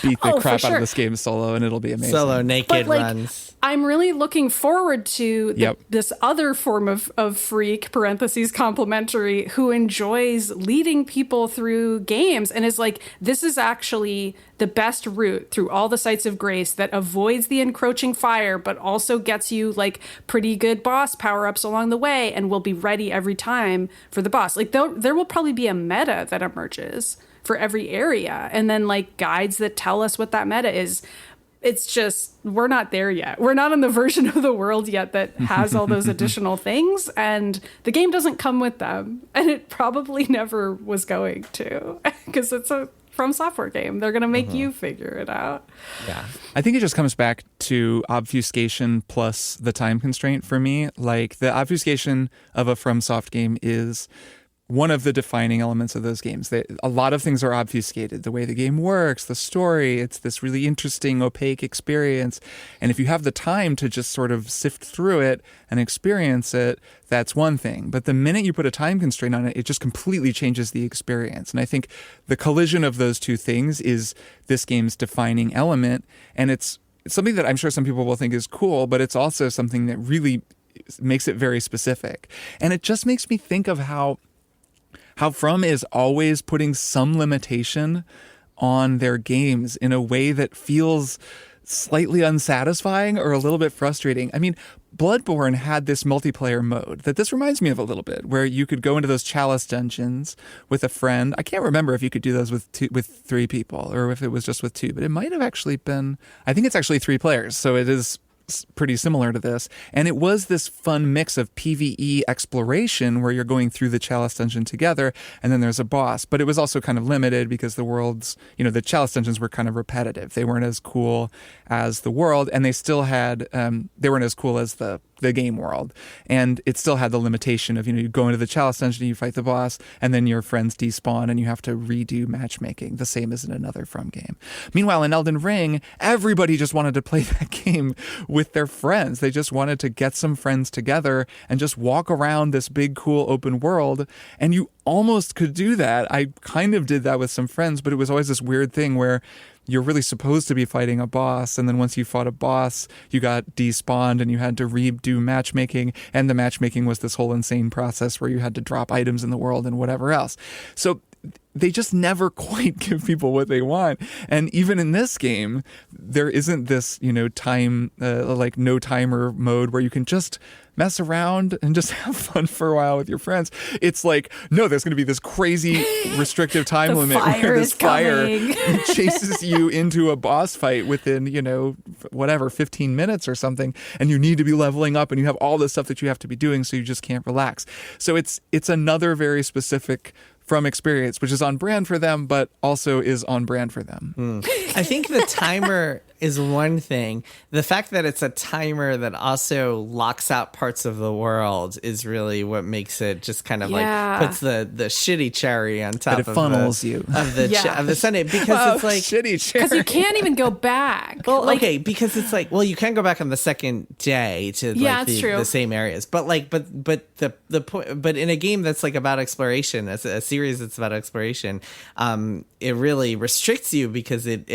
beat the crap out of this game solo, and it'll be amazing. Solo naked runs. I'm really looking forward to this other form of freak, parentheses, complimentary, who enjoys leading people through games and is like, this is actually the best route through all the sites of grace that avoids the encroaching fire, but also gets you like pretty good boss power-ups along the way and will be ready every time for the boss. Like there will probably be a meta that emerges for every area, and then like guides that tell us what that meta is. It's just, we're not there yet. We're not in the version of the world yet that has all those additional things, and the game doesn't come with them, and it probably never was going to, because it's a From Software game. They're going to make you figure it out. Yeah. I think it just comes back to obfuscation plus the time constraint for me. Like, the obfuscation of a FromSoft game is one of the defining elements of those games. A lot of things are obfuscated. The way the game works, the story, it's this really interesting, opaque experience. And if you have the time to just sort of sift through it and experience it, that's one thing. But the minute you put a time constraint on it, it just completely changes the experience. And I think the collision of those two things is this game's defining element. And it's something that I'm sure some people will think is cool, but it's also something that really makes it very specific. And it just makes me think of how From is always putting some limitation on their games in a way that feels slightly unsatisfying or a little bit frustrating. I mean, Bloodborne had this multiplayer mode that this reminds me of a little bit, where you could go into those chalice dungeons with a friend. I can't remember if you could do those with 3 people or if it was just with 2, but it might have actually been, I think it's actually 3 players. So it is pretty similar to this. And it was this fun mix of PvE exploration where you're going through the chalice dungeon together and then there's a boss. But it was also kind of limited because the worlds, the chalice dungeons were kind of repetitive. They weren't as cool as the world, and they still had, they weren't as cool as the game world. And it still had the limitation of, you go into the chalice dungeon, you fight the boss, and then your friends despawn and you have to redo matchmaking, the same as in another From game. Meanwhile, in Elden Ring, everybody just wanted to play that game with their friends. They just wanted to get some friends together and just walk around this big, cool open world. And you almost could do that. I kind of did that with some friends, but it was always this weird thing where you're really supposed to be fighting a boss, and then once you fought a boss, you got despawned and you had to redo matchmaking, and the matchmaking was this whole insane process where you had to drop items in the world and whatever else. So they just never quite give people what they want. And even in this game, there isn't this, time, like no timer mode where you can just mess around and just have fun for a while with your friends. It's like, no, there's going to be this crazy restrictive time limit where this fire chases you into a boss fight within, 15 minutes or something. And you need to be leveling up and you have all this stuff that you have to be doing, so you just can't relax. So it's another very specific From experience, which is on brand for them, but also is on brand for them. I think the timer is one thing. The fact that it's a timer that also locks out parts of the world is really what makes it just kind of like puts the shitty cherry on top of it funnels you of the Sunday, because it's like shitty cherry. Because you can't even go back. Well, okay, because it's like, well, you can go back on the second day to like the same areas, but the point, but in a game that's like about exploration, as a series that's about exploration, it really restricts you because it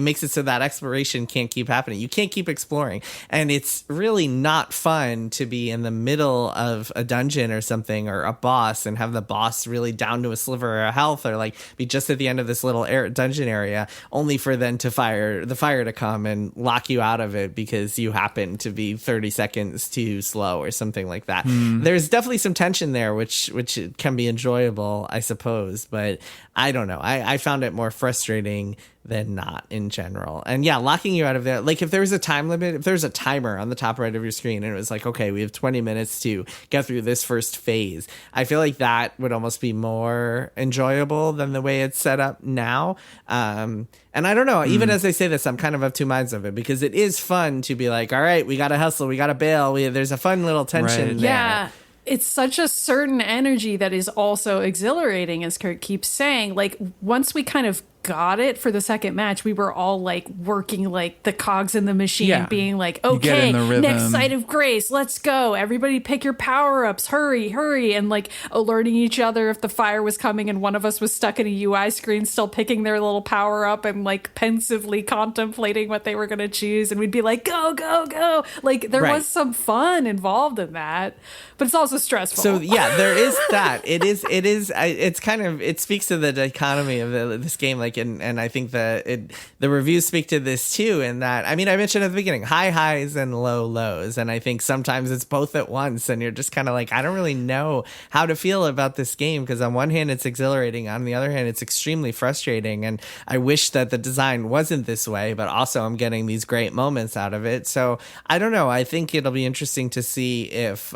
makes it so that exploration can't keep happening. You can't keep exploring, and it's really not fun to be in the middle of a dungeon or something, or a boss, and have the boss really down to a sliver of health, or like be just at the end of this little dungeon area, only for then to the fire to come and lock you out of it because you happen to be 30 seconds too slow or something like that. There's definitely some tension there, which can be enjoyable, I suppose, but I don't know. I found it more frustrating than not in general. And yeah, locking you out of there. Like if there was a time limit, if there's a timer on the top right of your screen and it was like, okay, we have 20 minutes to get through this first phase, I feel like that would almost be more enjoyable than the way it's set up now. And I don't know, even as I say this, I'm kind of 2 minds of it, because it is fun to be like, all right, we got to hustle, we got to bail. There's a fun little tension there. Yeah. It's such a certain energy that is also exhilarating, as Kirk keeps saying. Like, once we kind of got it for the second match, we were all like working like the cogs in the machine, being like, okay, next site of grace, let's go. Everybody pick your power-ups, hurry. And like alerting each other if the fire was coming and one of us was stuck in a UI screen, still picking their little power-up and like pensively contemplating what they were going to choose. And we'd be like, go. Like there was some fun involved in that, but it's also stressful. So yeah, there is that. It's kind of, it speaks to the dichotomy of this game. Like, and I think the reviews speak to this too, in that, I mean, I mentioned at the beginning, high highs and low lows, and I think sometimes it's both at once, and you're just kind of like, I don't really know how to feel about this game, because on one hand it's exhilarating, on the other hand it's extremely frustrating, and I wish that the design wasn't this way, but also I'm getting these great moments out of it. So I don't know, I think it'll be interesting to see if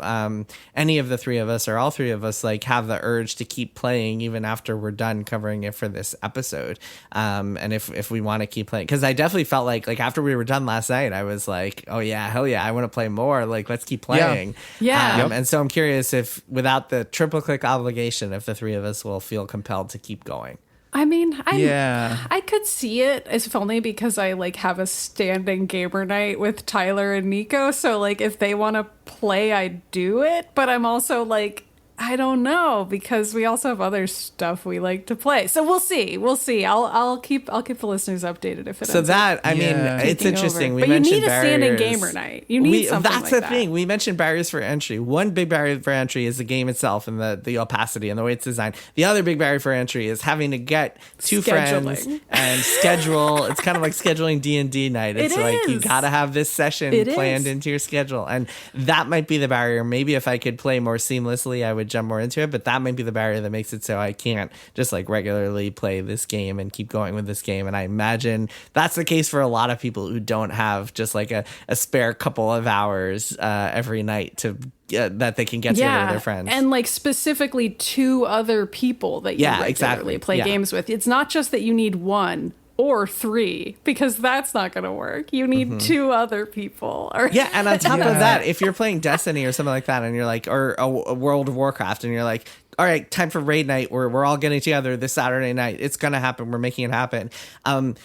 any of the three of us, or all three of us, like have the urge to keep playing even after we're done covering it for this episode. And if we want to keep playing, because I definitely felt like after we were done last night, I was like, oh yeah, hell yeah, I want to play more. Like, let's keep playing. Yeah. And so I'm curious if, without the triple click obligation, if the three of us will feel compelled to keep going. I mean, I could see it, if only because I like have a standing gamer night with Tyler and Nico. So like if they want to play, I do it. But I'm also like, I don't know, because we also have other stuff we like to play. So we'll see. I'll keep the listeners updated if it. So ends up that, I mean, it's interesting. over. We But you mentioned need a standing barriers. gamer night. You need something That's like the thing. We mentioned barriers for entry. One big barrier for entry is the game itself and the opacity and the way it's designed. The other big barrier for entry is having to get two friends and schedule. It's kind of like scheduling D&D night. It's you gotta have this session planned into your schedule, and that might be the barrier. Maybe if I could play more seamlessly, I would jump more into it, but that might be the barrier that makes it so I can't just regularly play this game and keep going with this game. And I imagine that's the case for a lot of people who don't have just a spare couple of hours every night to that they can get together with their friends. And specifically two other people that you regularly play games with. It's not just that you need one or three, because that's not going to work. You need two other people. And on top of that, if you're playing Destiny or something like that, and you're or a World of Warcraft, and you're all right, time for raid night. We're all getting together this Saturday night. It's going to happen. We're making it happen.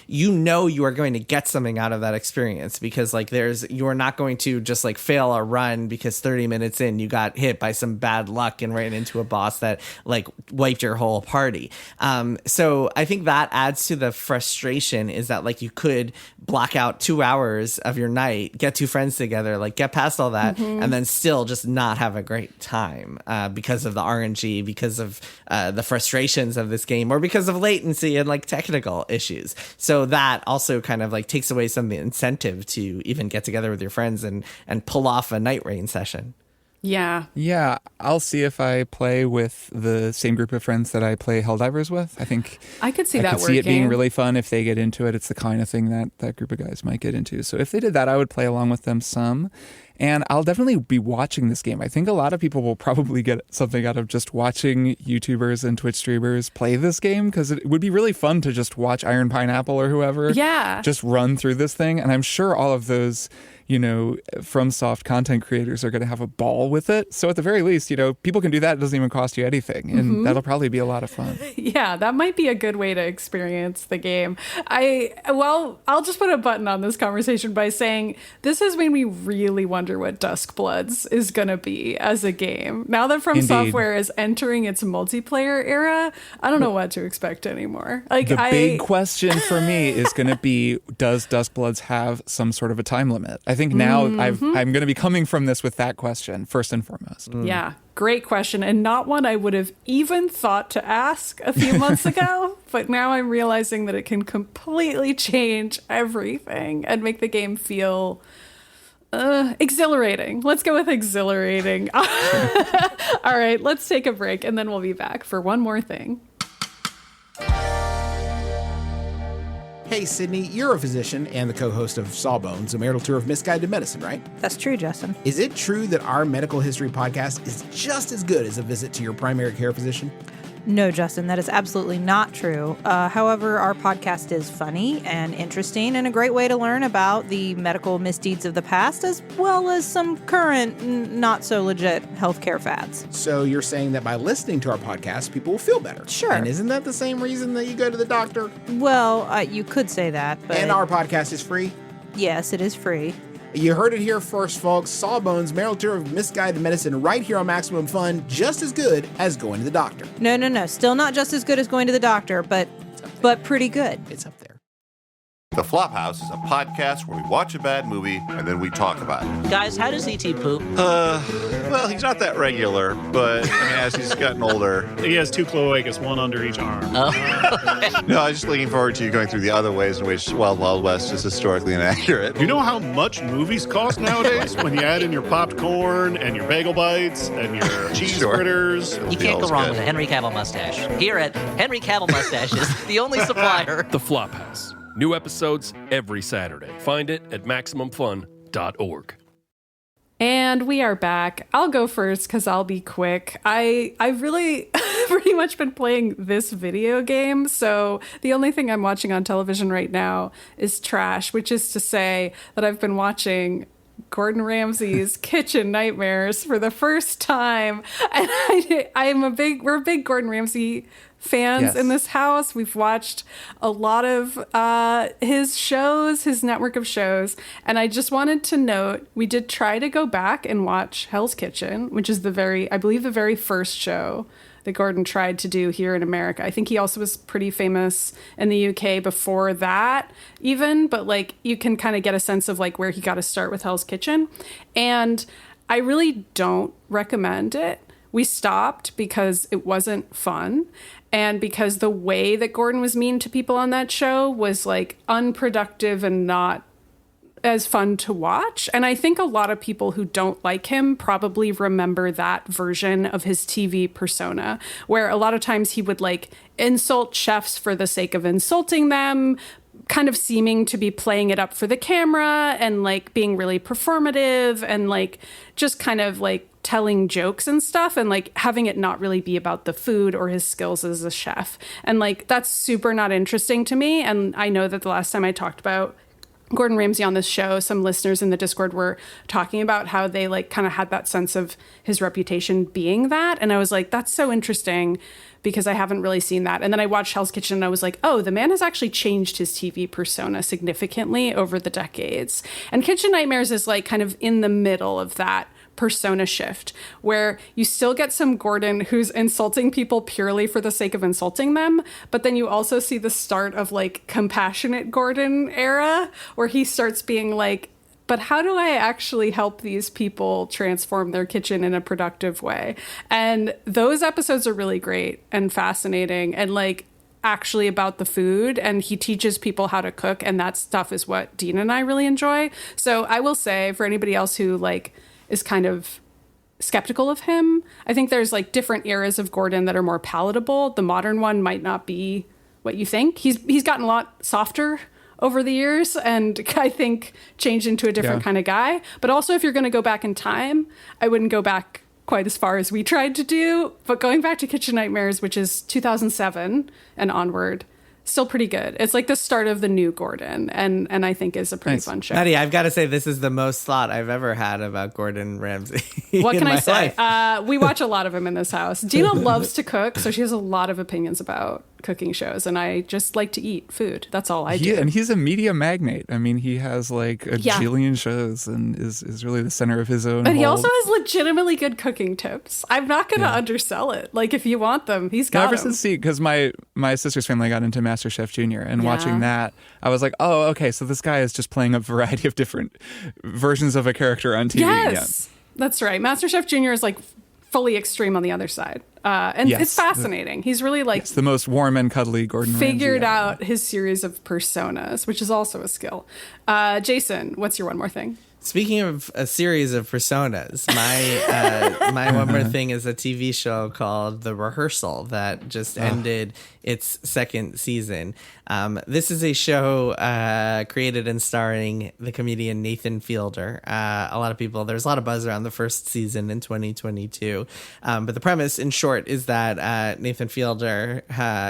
You are going to get something out of that experience, because you are not going to just fail a run because 30 minutes in you got hit by some bad luck and ran into a boss that wiped your whole party. So I think that adds to the frustration, is that you could block out 2 hours of your night, get two friends together, get past all that, and then still just not have a great time because of the RNG, because of the frustrations of this game, or because of latency and technical issues. So that also kind of takes away some of the incentive to even get together with your friends and pull off a Nightreign session. Yeah, I'll see if I play with the same group of friends that I play Helldivers with. I think I could see I that could working. see it being really fun if they get into it. It's the kind of thing that group of guys might get into. So if they did that, I would play along with them some. And I'll definitely be watching this game. I think a lot of people will probably get something out of just watching YouTubers and Twitch streamers play this game, because it would be really fun to just watch Iron Pineapple or whoever just run through this thing. And I'm sure all of those, FromSoft content creators are going to have a ball with it. So at the very least, people can do that. It doesn't even cost you anything. And that'll probably be a lot of fun. Yeah, that might be a good way to experience the game. I'll just put a button on this conversation by saying this has made me really wonder what Duskbloods is going to be as a game. Now that From Software is entering its multiplayer era, I don't know what to expect anymore. The big question for me is going to be, does Duskbloods have some sort of a time limit? I think now I'm going to be coming from this with that question first and foremost. Yeah, great question, and not one I would have even thought to ask a few months ago. But now I'm realizing that it can completely change everything and make the game feel exhilarating. Let's go with exhilarating. All right, let's take a break, and then we'll be back for one more thing. Hey, Sydney, you're a physician and the co-host of Sawbones, a marital tour of misguided medicine, right? That's true, Justin. Is it true that our medical history podcast is just as good as a visit to your primary care physician? No, Justin, that is absolutely not true. However, our podcast is funny and interesting and a great way to learn about the medical misdeeds of the past, as well as some current, not-so-legit healthcare fads. So you're saying that by listening to our podcast, people will feel better? Sure. And isn't that the same reason that you go to the doctor? Well, you could say that, but... And our podcast is free? Yes, it is free. You heard it here first, folks. Sawbones, marital tour of misguided medicine, right here on Maximum Fun, just as good as going to the doctor. No. Still not just as good as going to the doctor, but pretty good. It's up there. The Flophouse is a podcast where we watch a bad movie and then we talk about it. Guys, how does E.T. poop? Well, he's not that regular, but as he's gotten older. He has two cloacas, one under each arm. No, I was just looking forward to you going through the other ways in which Wild Wild West is historically inaccurate. You know how much movies cost nowadays when you add in your popped corn and your bagel bites and your cheese fritters? You can't go wrong with a Henry Cavill mustache. Here at Henry Cavill Mustaches, the only supplier. The Flophouse. New episodes every Saturday. Find it at MaximumFun.org. And we are back. I'll go first because I'll be quick. I've really pretty much been playing this video game. So the only thing I'm watching on television right now is trash, which is to say that I've been watching Gordon Ramsay's Kitchen Nightmares for the first time. And we're a big Gordon Ramsay fans Yes. in this house. We've watched a lot of his shows, his network of shows. And I just wanted to note, we did try to go back and watch Hell's Kitchen, which is I believe the very first show that Gordon tried to do here in America. I think he also was pretty famous in the UK before that even, but like you can kind of get a sense of like where he got to start with Hell's Kitchen. And I really don't recommend it. We stopped because it wasn't fun. And because the way that Gordon was mean to people on that show was like unproductive and not as fun to watch. And I think a lot of people who don't like him probably remember that version of his TV persona, where a lot of times he would like insult chefs for the sake of insulting them, kind of seeming to be playing it up for the camera and like being really performative and like just kind of like telling jokes and stuff and like having it not really be about the food or his skills as a chef. And like that's super not interesting to me. And I know that the last time I talked about Gordon Ramsay on this show, some listeners in the Discord were talking about how they like kind of had that sense of his reputation being that. And I was like, that's so interesting because I haven't really seen that. And then I watched Hell's Kitchen and I was like, oh, the man has actually changed his TV persona significantly over the decades. And Kitchen Nightmares is like kind of in the middle of that persona shift where you still get some Gordon who's insulting people purely for the sake of insulting them, but then you also see the start of like compassionate Gordon era where he starts being like, but how do I actually help these people transform their kitchen in a productive way? And those episodes are really great and fascinating and like actually about the food, and he teaches people how to cook, and that stuff is what Dean and I really enjoy. So I will say for anybody else who like is kind of skeptical of him, I think there's like different eras of Gordon that are more palatable. The modern one might not be what you think. He's gotten a lot softer over the years and I think changed into a different kind of guy. But also if you're going to go back in time, I wouldn't go back quite as far as we tried to do. But going back to Kitchen Nightmares, which is 2007 and onward, still pretty good. It's like the start of the new Gordon, and I think is a pretty fun show. Maddy, I've got to say this is the most thought I've ever had about Gordon Ramsay. What can I say? We watch a lot of him in this house. Dina loves to cook, so she has a lot of opinions about cooking shows, and I just like to eat food. That's all I do. And he's a media magnate. I mean, he has like a jillion shows and is really the center of his own. But he also has legitimately good cooking tips. I'm not going to undersell it. Like if you want them, he's got them. Ever since because my sister's family got into MasterChef Junior, and watching that, I was like, oh, okay, so this guy is just playing a variety of different versions of a character on TV. Yes, that's right. MasterChef Junior is like fully extreme on the other side. And it's fascinating. He's really like the most warm and cuddly Gordon figured Ramsay out his series of personas, which is also a skill. Jason, what's your one more thing? Speaking of a series of personas, my one more thing is a TV show called The Rehearsal that just ended its second season. This is a show created and starring the comedian Nathan Fielder. There's a lot of buzz around the first season in 2022. But the premise, in short, is that Nathan Fielder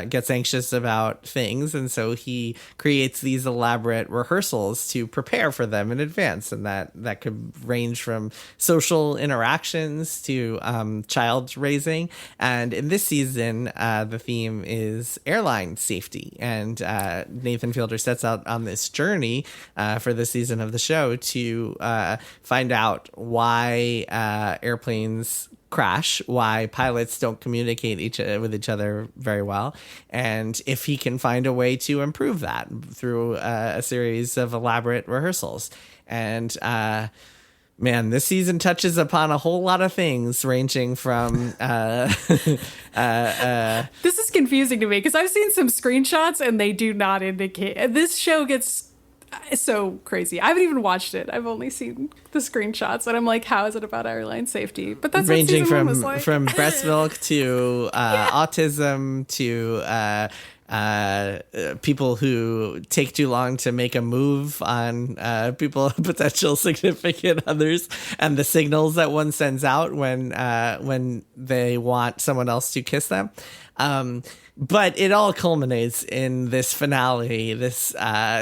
gets anxious about things, and so he creates these elaborate rehearsals to prepare for them in advance, and that could range from social interactions to child raising. And in this season, the theme is airline safety, and Nathan Fielder sets out on this journey for the season of the show to find out why airplanes crash, why pilots don't communicate with each other very well, and if he can find a way to improve that through a series of elaborate rehearsals. And man, this season touches upon a whole lot of things, ranging from this is confusing to me because I've seen some screenshots and they do not indicate. This show gets so crazy. I haven't even watched it. I've only seen the screenshots, and I'm like, how is it about airline safety? But that's ranging what season 1 was like. from breast milk to autism to people who take too long to make a move on potential significant others, and the signals that one sends out when they want someone else to kiss them. But it all culminates in this finale, this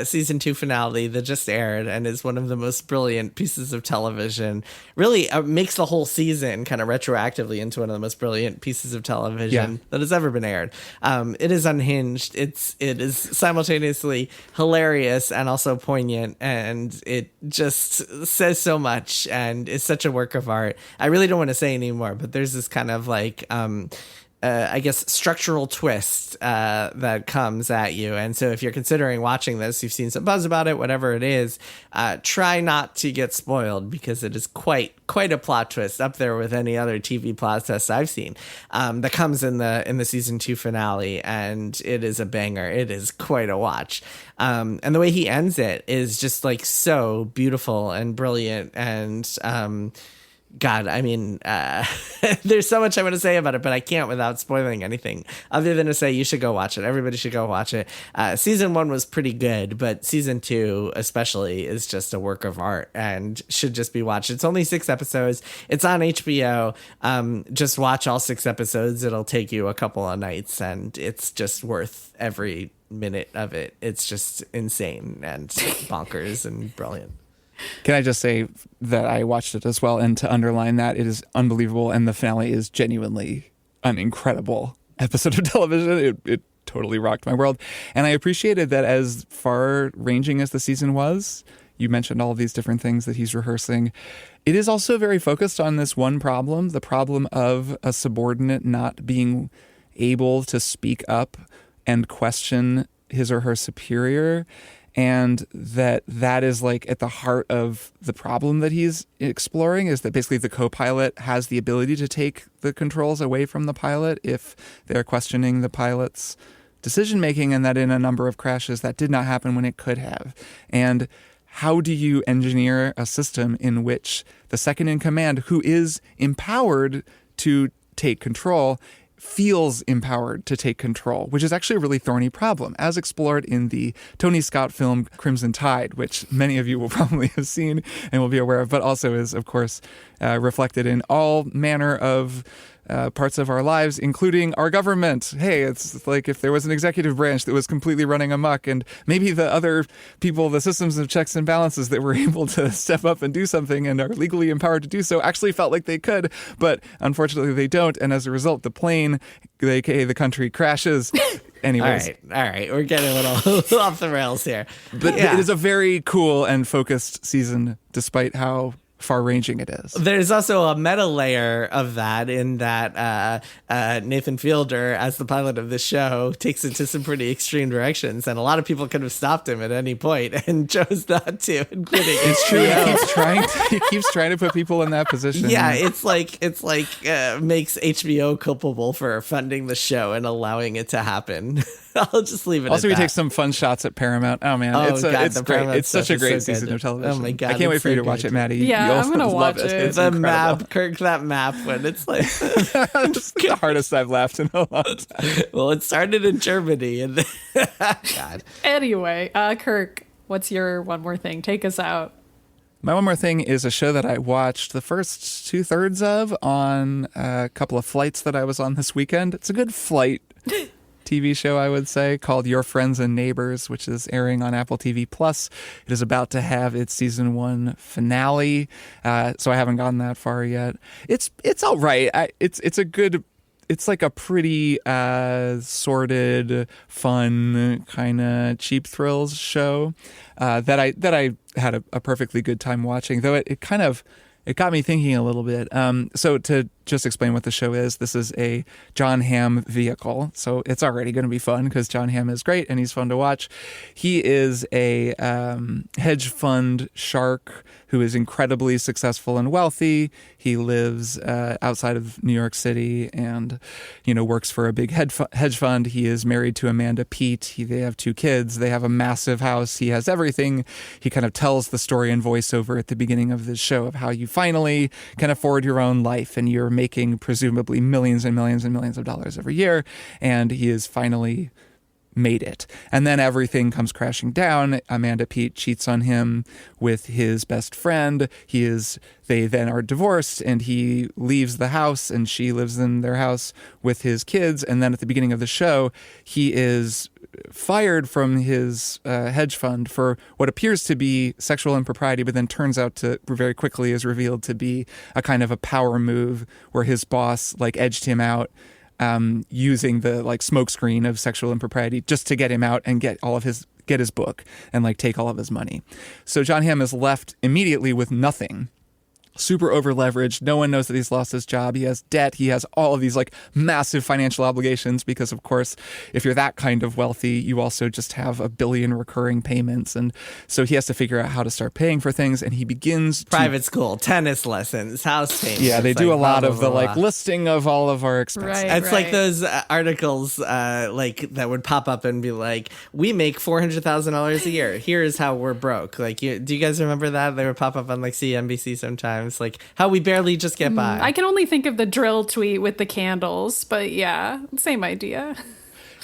season 2 finale that just aired and is one of the most brilliant pieces of television. Really makes the whole season kind of retroactively into one of the most brilliant pieces of television that has ever been aired. It is unhinged. It is simultaneously hilarious and also poignant, and it just says so much and is such a work of art. I really don't want to say anymore, but there's this kind of like I guess structural twist that comes at you. And so if you're considering watching this, you've seen some buzz about it, whatever it is, try not to get spoiled, because it is quite a plot twist, up there with any other TV plot twist I've seen, that comes in the season 2 finale, and it is a banger. It is quite a watch. And the way he ends it is just like so beautiful and brilliant, and God, I mean, there's so much I want to say about it, but I can't without spoiling anything, other than to say you should go watch it. Everybody should go watch it. Season 1 was pretty good, but season 2 especially is just a work of art and should just be watched. It's only 6 episodes. It's on HBO. Just watch all 6 episodes. It'll take you a couple of nights, and it's just worth every minute of it. It's just insane and bonkers and brilliant. Can I just say that I watched it as well, and to underline that, it is unbelievable, and the finale is genuinely an incredible episode of television. It totally rocked my world, and I appreciated that as far-ranging as the season was. You mentioned all of these different things that he's rehearsing. It is also very focused on this one problem, the problem of a subordinate not being able to speak up and question his or her superior. And that is like at the heart of the problem that he's exploring, is that basically the co-pilot has the ability to take the controls away from the pilot if they're questioning the pilot's decision making, and that in a number of crashes that did not happen when it could have. And how do you engineer a system in which the second in command, who is empowered to take control, feels empowered to take control, which is actually a really thorny problem, as explored in the Tony Scott film Crimson Tide, which many of you will probably have seen and will be aware of, but also is, of course, reflected in all manner of parts of our lives, including our government. Hey, it's like if there was an executive branch that was completely running amok, and maybe the other people, the systems of checks and balances that were able to step up and do something and are legally empowered to do so, actually felt like they could, but unfortunately they don't. And as a result, the plane, aka the country, crashes. Anyways. All right. We're getting a little off the rails here. But it is a very cool and focused season, despite how far-ranging it is. There's also a meta layer of that, in that Nathan Fielder, as the pilot of the show, takes it to some pretty extreme directions, and a lot of people could have stopped him at any point and chose not to, including it's true. He keeps trying to put people in that position. Yeah, it's like makes HBO culpable for funding the show and allowing it to happen. I'll just leave it. Also, at he that. takes some fun shots at Paramount. Oh man, it's great. It's such a great season of television. Oh my God, I can't wait for you to watch it, Maddie. Yeah, I'm gonna watch it. It's the map, Kirk. That map, when it's like it's the hardest I've laughed in a long time. Well, it started in Germany, and God. Anyway, Kirk, what's your one more thing? Take us out. My one more thing is a show that I watched the first 2/3 of on a couple of flights that I was on this weekend. It's a good flight TV show, I would say, called Your Friends and Neighbors, which is airing on Apple TV Plus. It is about to have its season 1 finale, so I haven't gotten that far yet. It's all right. It's like a pretty sordid, fun, kind of cheap thrills show that I had a perfectly good time watching. Though it got me thinking a little bit. So to just explain what the show is, this is a Jon Hamm vehicle. So it's already going to be fun because Jon Hamm is great and he's fun to watch. He is a hedge fund shark who is incredibly successful and wealthy. He lives outside of New York City and, works for a big hedge fund. He is married to Amanda Peet. They have 2 kids. They have a massive house. He has everything. He kind of tells the story in voiceover at the beginning of this show of how you finally can afford your own life and you're making presumably millions and millions and millions of dollars every year. And he is finally made it. And then everything comes crashing down. Amanda Peet cheats on him with his best friend. They then are divorced, and he leaves the house, and she lives in their house with his kids. And then at the beginning of the show, he is fired from his hedge fund for what appears to be sexual impropriety, but then turns out to very quickly is revealed to be a kind of a power move where his boss edged him out, using the smokescreen of sexual impropriety just to get him out and get his book and take all of his money. So John Hamm is left immediately with nothing. Super over leveraged. No one knows that he's lost his job. He has debt. He has all of these massive financial obligations because, of course, if you're that kind of wealthy, you also just have 1 billion recurring payments. And so he has to figure out how to start paying for things. And he begins private school, tennis lessons, house payments. Yeah, they do a lot of the listing of all of our expenses. Right, it's like those articles that would pop up and be like, we make $400,000 a year. Here's how we're broke. Do you guys remember that? They would pop up on CNBC sometimes. How we barely just get by. I can only think of the drill tweet with the candles, but yeah, same idea.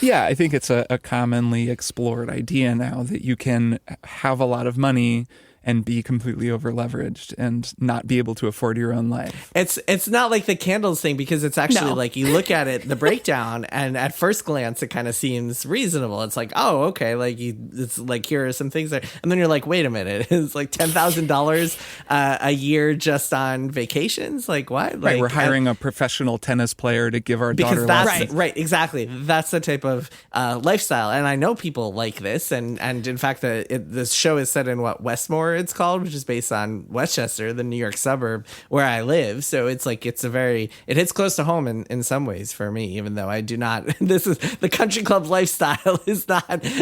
Yeah, I think it's a commonly explored idea now that you can have a lot of money and be completely over leveraged and not be able to afford your own life. It's not like the candles thing, because it's actually you look at it, the breakdown, and at first glance it kind of seems reasonable. It's oh, okay, it's here are some things there, and then you're wait a minute, it's $10,000 a year just on vacations. What? Right, we're hiring a professional tennis player to give our daughter lessons. Right, exactly. That's the type of lifestyle, and I know people like this, and in fact, this show is set in Westmore, it's called, which is based on Westchester, the New York suburb where I live. So it's it hits close to home in some ways for me, even though I do not, this is the country club lifestyle is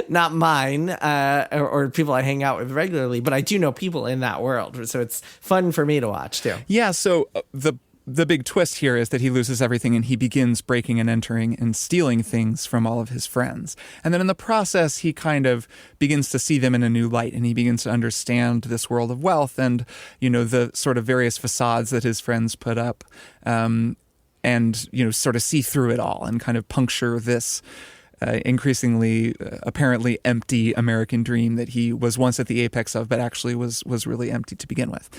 not mine, or people I hang out with regularly, but I do know people in that world. So it's fun for me to watch too. Yeah. So the big twist here is that he loses everything and he begins breaking and entering and stealing things from all of his friends. And then in the process, he kind of begins to see them in a new light, and he begins to understand this world of wealth and, the sort of various facades that his friends put up, and, sort of see through it all and kind of puncture this increasingly apparently empty American dream that he was once at the apex of, but actually was really empty to begin with.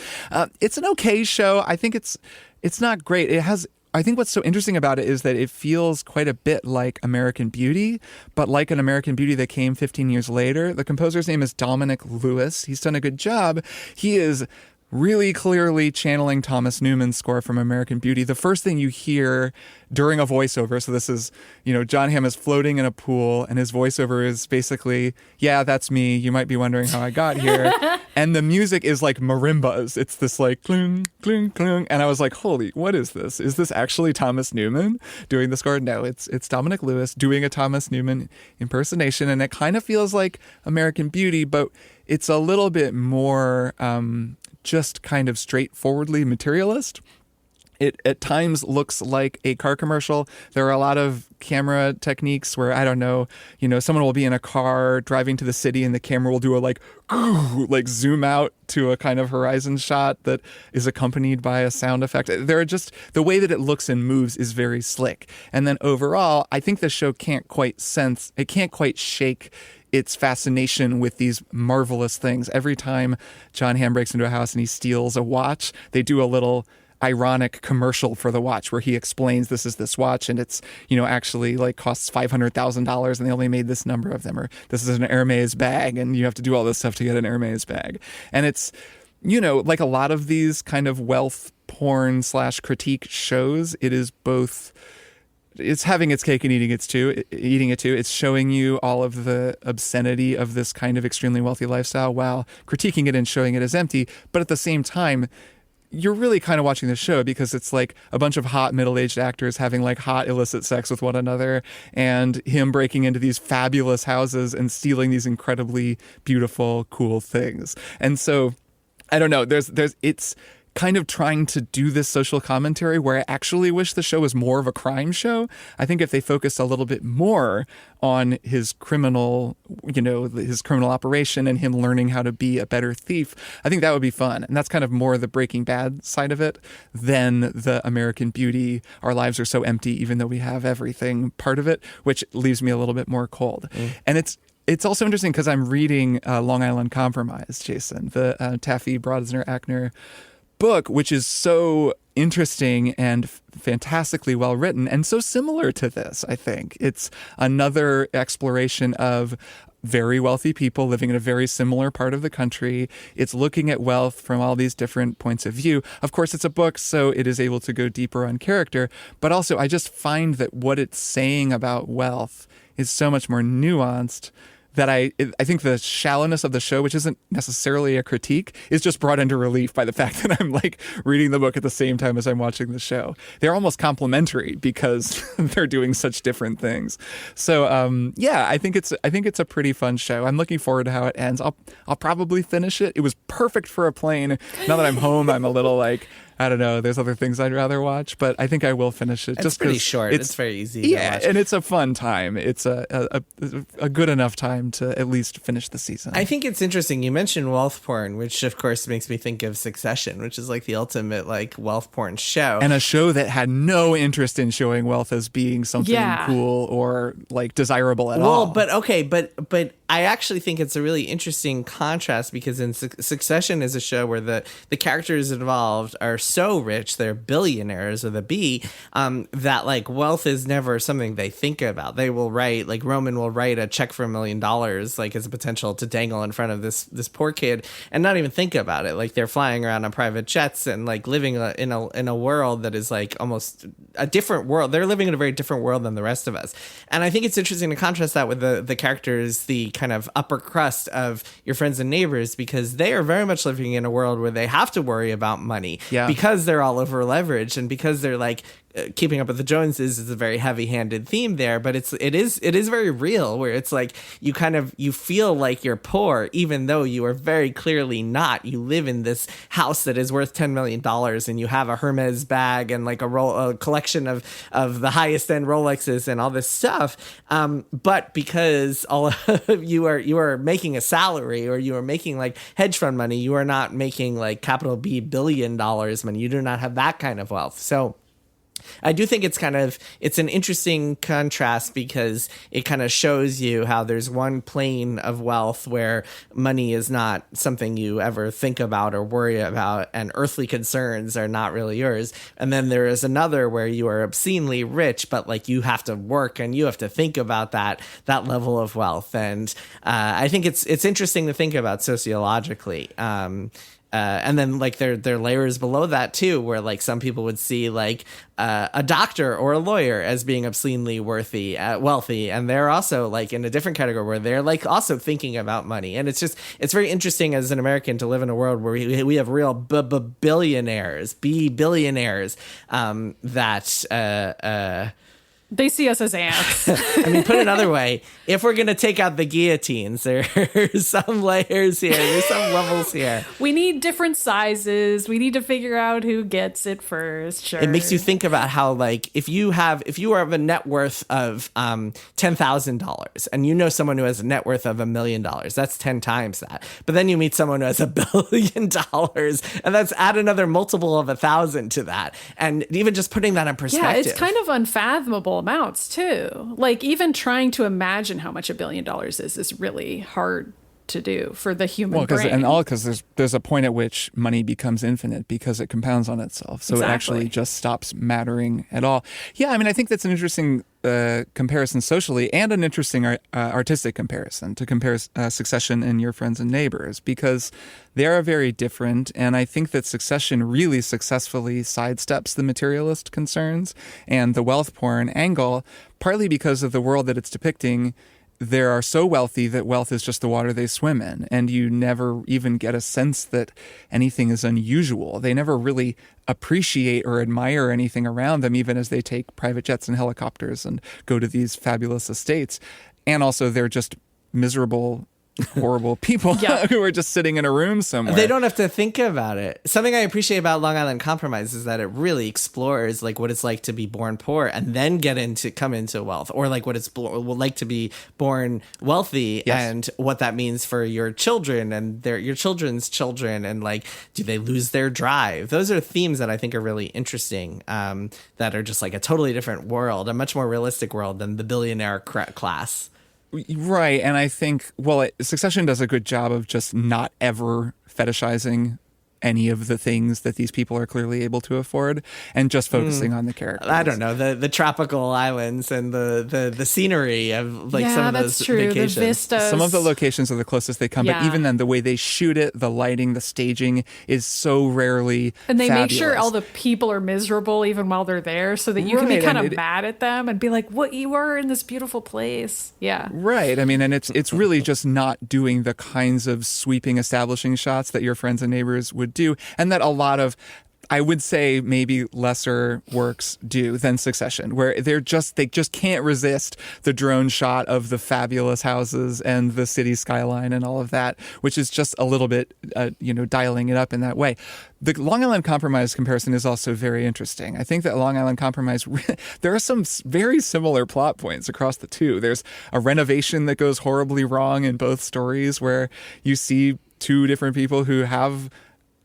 It's an okay show. I think it's not great. I think what's so interesting about it is that it feels quite a bit like American Beauty, but like an American Beauty that came 15 years later. The composer's name is Dominic Lewis. He's done a good job. He is really clearly channeling Thomas Newman's score from American Beauty. The first thing you hear during a voiceover, so this is, John Hamm is floating in a pool, and his voiceover is basically, yeah, that's me. You might be wondering how I got here. And the music is like marimbas. It's this cling, cling, cling. And I was like, holy, what is this? Is this actually Thomas Newman doing the score? No, it's Dominic Lewis doing a Thomas Newman impersonation. And it kind of feels like American Beauty, but it's a little bit more just kind of straightforwardly materialist. It at times looks like a car commercial. There are a lot of camera techniques where, I don't know, someone will be in a car driving to the city and the camera will do a zoom out to a kind of horizon shot that is accompanied by a sound effect. The way that it looks and moves is very slick. And then overall, I think the show can't quite shake its fascination with these marvelous things. Every time John Hamm breaks into a house and he steals a watch, they do a little ironic commercial for the watch where he explains this is this watch and it's, actually costs $500,000 and they only made this number of them, or this is an Hermes bag and you have to do all this stuff to get an Hermes bag. And it's, like a lot of these kind of wealth porn / critique shows, it is both, it's having its cake and eating it too. It's showing you all of the obscenity of this kind of extremely wealthy lifestyle while critiquing it and showing it as empty. But at the same time, you're really kind of watching the show because it's like a bunch of hot middle-aged actors having hot illicit sex with one another, and him breaking into these fabulous houses and stealing these incredibly beautiful, cool things. And so, I don't know, it's kind of trying to do this social commentary where I actually wish the show was more of a crime show. I think if they focused a little bit more on his criminal operation and him learning how to be a better thief, I think that would be fun. And that's kind of more the Breaking Bad side of it than the American Beauty, our lives are so empty even though we have everything part of it, which leaves me a little bit more cold. And it's also interesting because I'm reading Long Island Compromise, Jason, the Taffy Brodsner-Ackner book, which is so interesting and fantastically well written and so similar to this. I think it's another exploration of very wealthy people living in a very similar part of the country. It's looking at wealth from all these different points of view. Of course, it's a book, so it is able to go deeper on character, but also I just find that what it's saying about wealth is so much more nuanced that I think the shallowness of the show, which isn't necessarily a critique, is just brought into relief by the fact that I'm like reading the book at the same time as I'm watching the show. They're almost complementary because they're doing such different things. So I think it's a pretty fun show. I'm looking forward to how it ends. I'll probably finish it. It was perfect for a plane. Now that I'm home, I'm a little like, I don't know. There's other things I'd rather watch, but I think I will finish it. It's pretty short. It's very easy. Yeah, to watch. And it's a fun time. It's a good enough time to at least finish the season. I think it's interesting. You mentioned wealth porn, which of course makes me think of Succession, which is like the ultimate like wealth porn show. And a show that had no interest in showing wealth as being something cool or like desirable at all. But I actually think it's a really interesting contrast because in Succession is a show where the characters involved are so rich, they're billionaires with a B, that like wealth is never something they think about. They will write, like Roman will write a check for $1 million like as a potential to dangle in front of this poor kid and not even think about it. Like they're flying around on private jets and like living in a world that is like almost a different world. They're living in a very different world than the rest of us. And I think it's interesting to contrast that with the characters, the kind of upper crust of your friends and neighbors, because they are very much living in a world where they have to worry about money because they're all over leveraged and because they're like keeping up with the Joneses is a very heavy-handed theme there, but it is very real, where it's like you feel like you're poor even though you are very clearly not. You live in this house that is worth $10 million and you have a Hermes bag and like a collection of the highest end Rolexes and all this stuff, but because all of you are making a salary or you are making like hedge fund money, you are not making like capital B $1 billion money. You do not have that kind of wealth. So I do think it's an interesting contrast because it kind of shows you how there's one plane of wealth where money is not something you ever think about or worry about and earthly concerns are not really yours. And then there is another where you are obscenely rich, but like you have to work and you have to think about that level of wealth. And I think it's interesting to think about sociologically. And then like there are layers below that too, where like some people would see like a doctor or a lawyer as being obscenely wealthy, and they're also like in a different category where they're like also thinking about money. And it's very interesting as an American to live in a world where we have real billionaires that they see us as ants. I mean, put it another way, if we're going to take out the guillotines, there's some layers here. There's some levels here. We need different sizes. We need to figure out who gets it first. Sure. It makes you think about how, like, if you have a net worth of $10,000 and you know someone who has a net worth of $1 million, that's 10 times that. But then you meet someone who has $1 billion and that's add another multiple of 1,000 to that. And even just putting that in perspective. Yeah, it's kind of unfathomable amounts too. Like even trying to imagine how much $1 billion is really hard to do for the human brain. Because there's a point at which money becomes infinite because it compounds on itself. So It actually just stops mattering at all. Yeah, I mean, I think that's an interesting comparison socially and an interesting artistic comparison to compare Succession and Your Friends and Neighbors, because they are very different. And I think that Succession really successfully sidesteps the materialist concerns and the wealth porn angle, partly because of the world that it's depicting. They are so wealthy that wealth is just the water they swim in, and you never even get a sense that anything is unusual. They never really appreciate or admire anything around them, even as they take private jets and helicopters and go to these fabulous estates. And also they're just miserable horrible people who are just sitting in a room somewhere. They don't have to think about it. Something I appreciate about Long Island Compromise is that it really explores like what it's like to be born poor and then come into wealth, or like what it's like to be born wealthy and what that means for your children and your children's children, and like, do they lose their drive? Those are themes that I think are really interesting, that are just like a totally different world, a much more realistic world than the billionaire class. Right. And I think, Succession does a good job of just not ever fetishizing any of the things that these people are clearly able to afford and just focusing on the characters. I don't know, the tropical islands and the scenery of like some of those vacations. The vistas. Some of the locations are the closest they come, but even then the way they shoot it, the lighting, the staging is so rarely And they fabulous. make sure all the people are miserable even while they're there so that you can be kind of mad at them and be like, what, you were in this beautiful place. Yeah. Right. I mean, and it's really just not doing the kinds of sweeping establishing shots that your friends and neighbors would do, and that a lot of, I would say, maybe lesser works do than Succession, where they just can't resist the drone shot of the fabulous houses and the city skyline and all of that, which is just a little bit, dialing it up in that way. The Long Island Compromise comparison is also very interesting. I think that Long Island Compromise, there are some very similar plot points across the two. There's a renovation that goes horribly wrong in both stories, where you see two different people who have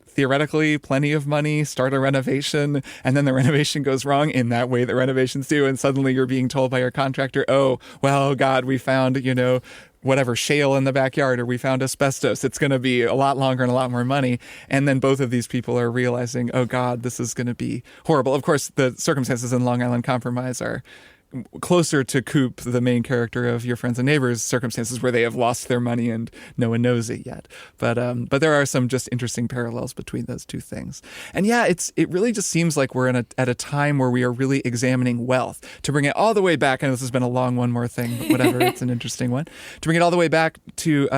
theoretically plenty of money start a renovation, and then the renovation goes wrong in that way that renovations do, and suddenly you're being told by your contractor, oh, well, God, we found, whatever, shale in the backyard, or we found asbestos. It's going to be a lot longer and a lot more money. And then both of these people are realizing, oh, God, this is going to be horrible. Of course, the circumstances in Long Island Compromise are closer to Coop, the main character of Your Friends and Neighbors, circumstances where they have lost their money and no one knows it yet. But there are some just interesting parallels between those two things. And yeah, it really just seems like we're at a time where we are really examining wealth. To bring it all the way back, and this has been a long one more thing, but whatever, it's an interesting one. To bring it all the way back to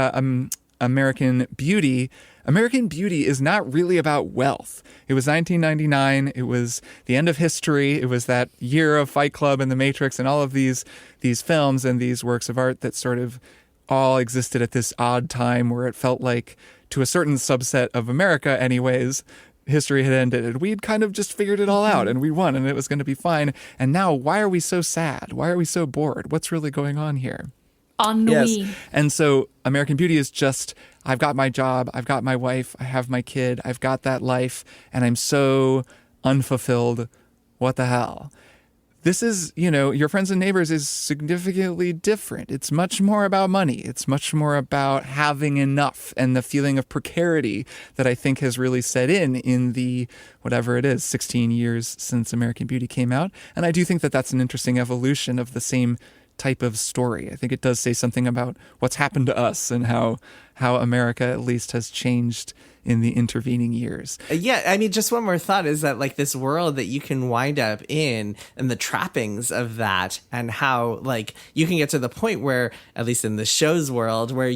American Beauty. American Beauty is not really about wealth. It was 1999. It was the end of history. It was that year of Fight Club and The Matrix and all of these films and these works of art that sort of all existed at this odd time where it felt like, to a certain subset of America anyways, history had ended. We'd kind of just figured it all out and we won and it was going to be fine. And now, why are we so sad? Why are we so bored? What's really going on here? Ennui. Yes. And so American Beauty is just, I've got my job, I've got my wife, I have my kid, I've got that life, and I'm so unfulfilled. What the hell? This is, Your Friends and Neighbors is significantly different. It's much more about money. It's much more about having enough and the feeling of precarity that I think has really set in the, whatever it is, 16 years since American Beauty came out. And I do think that that's an interesting evolution of the same type of story. I think it does say something about what's happened to us and how America at least has changed in the intervening years. Yeah, I mean, just one more thought is that like this world that you can wind up in and the trappings of that, and how like you can get to the point where, at least in the show's world, where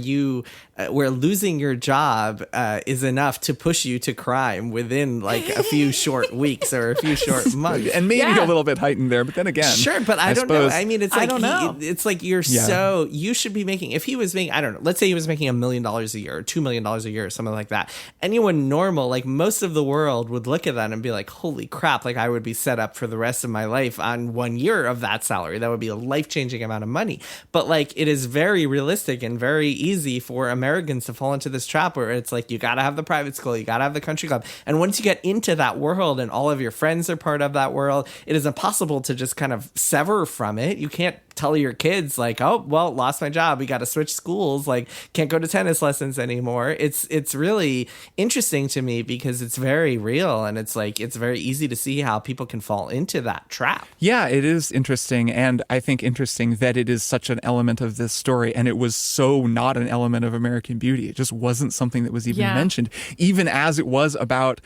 where losing your job is enough to push you to crime within like a few short weeks or a few short months. And maybe a little bit heightened there, but then again. Sure, but I don't know. I mean, it's like, it's like you should be making, if he was making, I don't know, let's say he was making $1 million a year or $2 million a year or something like that. Anyone normal, like most of the world, would look at that and be like, holy crap, like I would be set up for the rest of my life on 1 year of that salary. That would be a life-changing amount of money. But like it is very realistic and very easy for Americans to fall into this trap where it's like you got to have the private school, you got to have the country club. And once you get into that world and all of your friends are part of that world, it is impossible to just kind of sever from it. You can't tell your kids like, oh, well, lost my job, we got to switch schools, like can't go to tennis lessons anymore. It's really interesting to me because it's very real, and it's like it's very easy to see how people can fall into that trap. Yeah, it is interesting, and I think interesting that it is such an element of this story, and it was so not an element of American Beauty. It just wasn't something that was even mentioned, even as it was about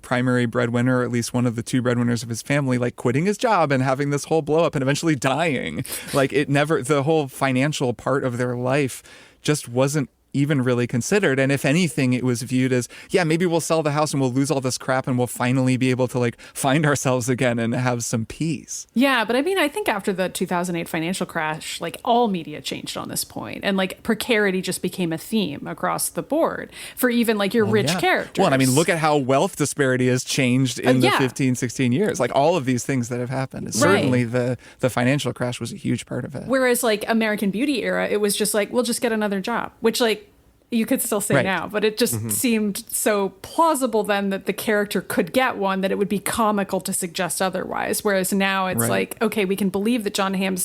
primary breadwinner, or at least one of the two breadwinners of his family, like quitting his job and having this whole blow up and eventually dying. Like the whole financial part of their life just wasn't even really considered. And if anything, it was viewed as, yeah, maybe we'll sell the house and we'll lose all this crap and we'll finally be able to like find ourselves again and have some peace. Yeah, but I mean, I think after the 2008 financial crash, like all media changed on this point, and like precarity just became a theme across the board for even like your rich characters. Well, I mean, look at how wealth disparity has changed in the 15, 16 years. Like all of these things that have happened. Certainly the financial crash was a huge part of it. Whereas like American Beauty era, it was just like, we'll just get another job, which like you could still say now, but it just seemed so plausible then that the character could get one that it would be comical to suggest otherwise. Whereas now it's like, okay, we can believe that John Hamm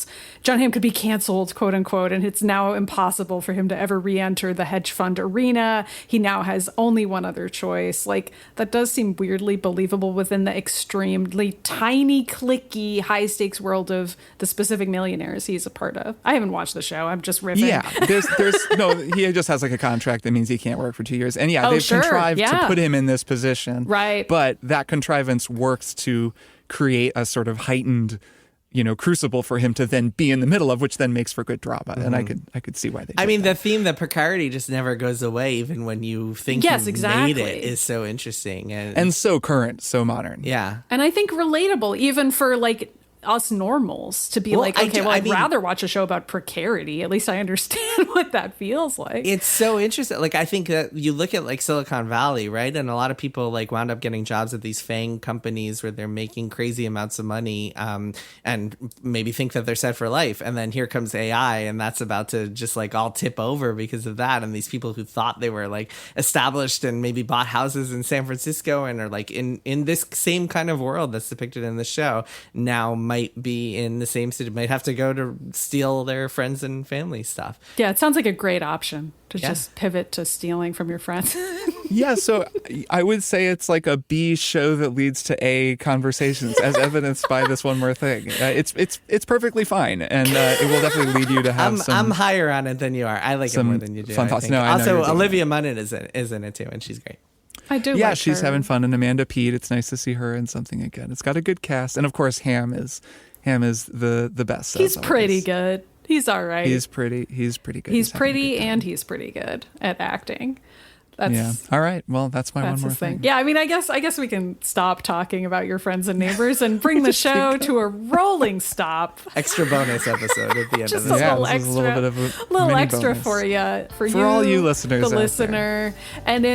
could be canceled, quote unquote, and it's now impossible for him to ever re-enter the hedge fund arena. He now has only one other choice. Like, that does seem weirdly believable within the extremely tiny, cliquey, high stakes world of the specific millionaires he's a part of. I haven't watched the show. I'm just riffing. Yeah, there's no, he just has like a contract that means he can't work for 2 years. And they've contrived to put him in this position. Right. But that contrivance works to create a sort of heightened, crucible for him to then be in the middle of, which then makes for good drama. And I could see why they did that. The theme that precarity just never goes away, even when you think made it, is so interesting. And so current, so modern. Yeah. And I think relatable, even for like us normals, to be I'd rather watch a show about precarity. At least I understand what that feels like. It's so interesting. Like, I think that you look at like Silicon Valley, right? And a lot of people like wound up getting jobs at these FANG companies where they're making crazy amounts of money, and maybe think that they're set for life. And then here comes AI, and that's about to just like all tip over because of that. And these people who thought they were like established and maybe bought houses in San Francisco and are like in this same kind of world that's depicted in the show now might be in the same city, might have to go to steal their friends and family stuff. Yeah, it sounds like a great option to just pivot to stealing from your friends. Yeah, so I would say it's like a B show that leads to A conversations, as evidenced by this one more thing. It's perfectly fine, and it will definitely lead you to have some. I'm higher on it than you are. I like it more than you do. Fun thoughts. No, also, Olivia Munn is in it too, and she's great. I do. Yeah, like she's her. having fun, and Amanda Peet. It's nice to see her in something again. It's got a good cast, and of course, Ham is the best. He's pretty good. He's all right. He's pretty good. He's pretty, and he's pretty good at acting. That's, All right. Well, that's my one more thing. Yeah, I mean, I guess we can stop talking about your friends and neighbors and bring the show to a rolling stop. Extra bonus episode at the end Just of this. a little extra, a little bit of a little mini extra bonus. for you, for all you listeners, the listener, and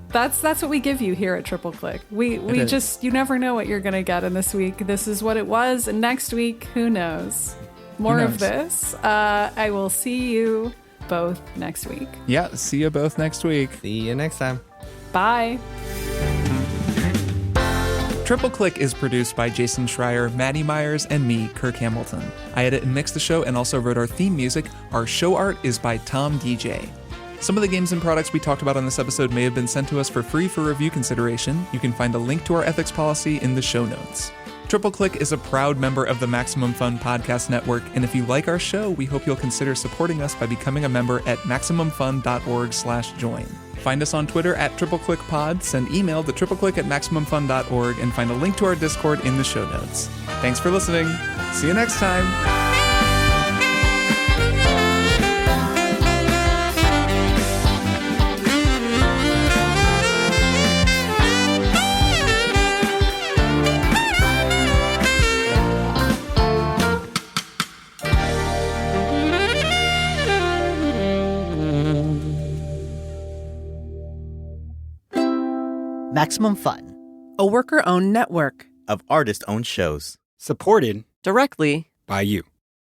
that's what we give you here at Triple Click. We just, you never know what you're gonna get in this week. This is what it was, and next week, who knows? More of this. I will see you both next week. Yeah, see you both next week. See you next time. Bye. Triple Click is produced by Jason Schreier, Maddy Myers, and me, Kirk Hamilton. I edit and mix the show and also wrote our theme music. Our show art is by Tom DJ. Some of the games and products we talked about on this episode may have been sent to us for free for review consideration. You can find a link to our ethics policy in the show notes. Triple Click is a proud member of the Maximum Fun Podcast Network, and if you like our show, we hope you'll consider supporting us by becoming a member at MaximumFun.org/join. Find us on Twitter at TripleClickPod, send email to tripleclick@MaximumFun.org, and find a link to our Discord in the show notes. Thanks for listening. See you next time. Maximum Fun, a worker-owned network of artist-owned shows. supported Directly by you.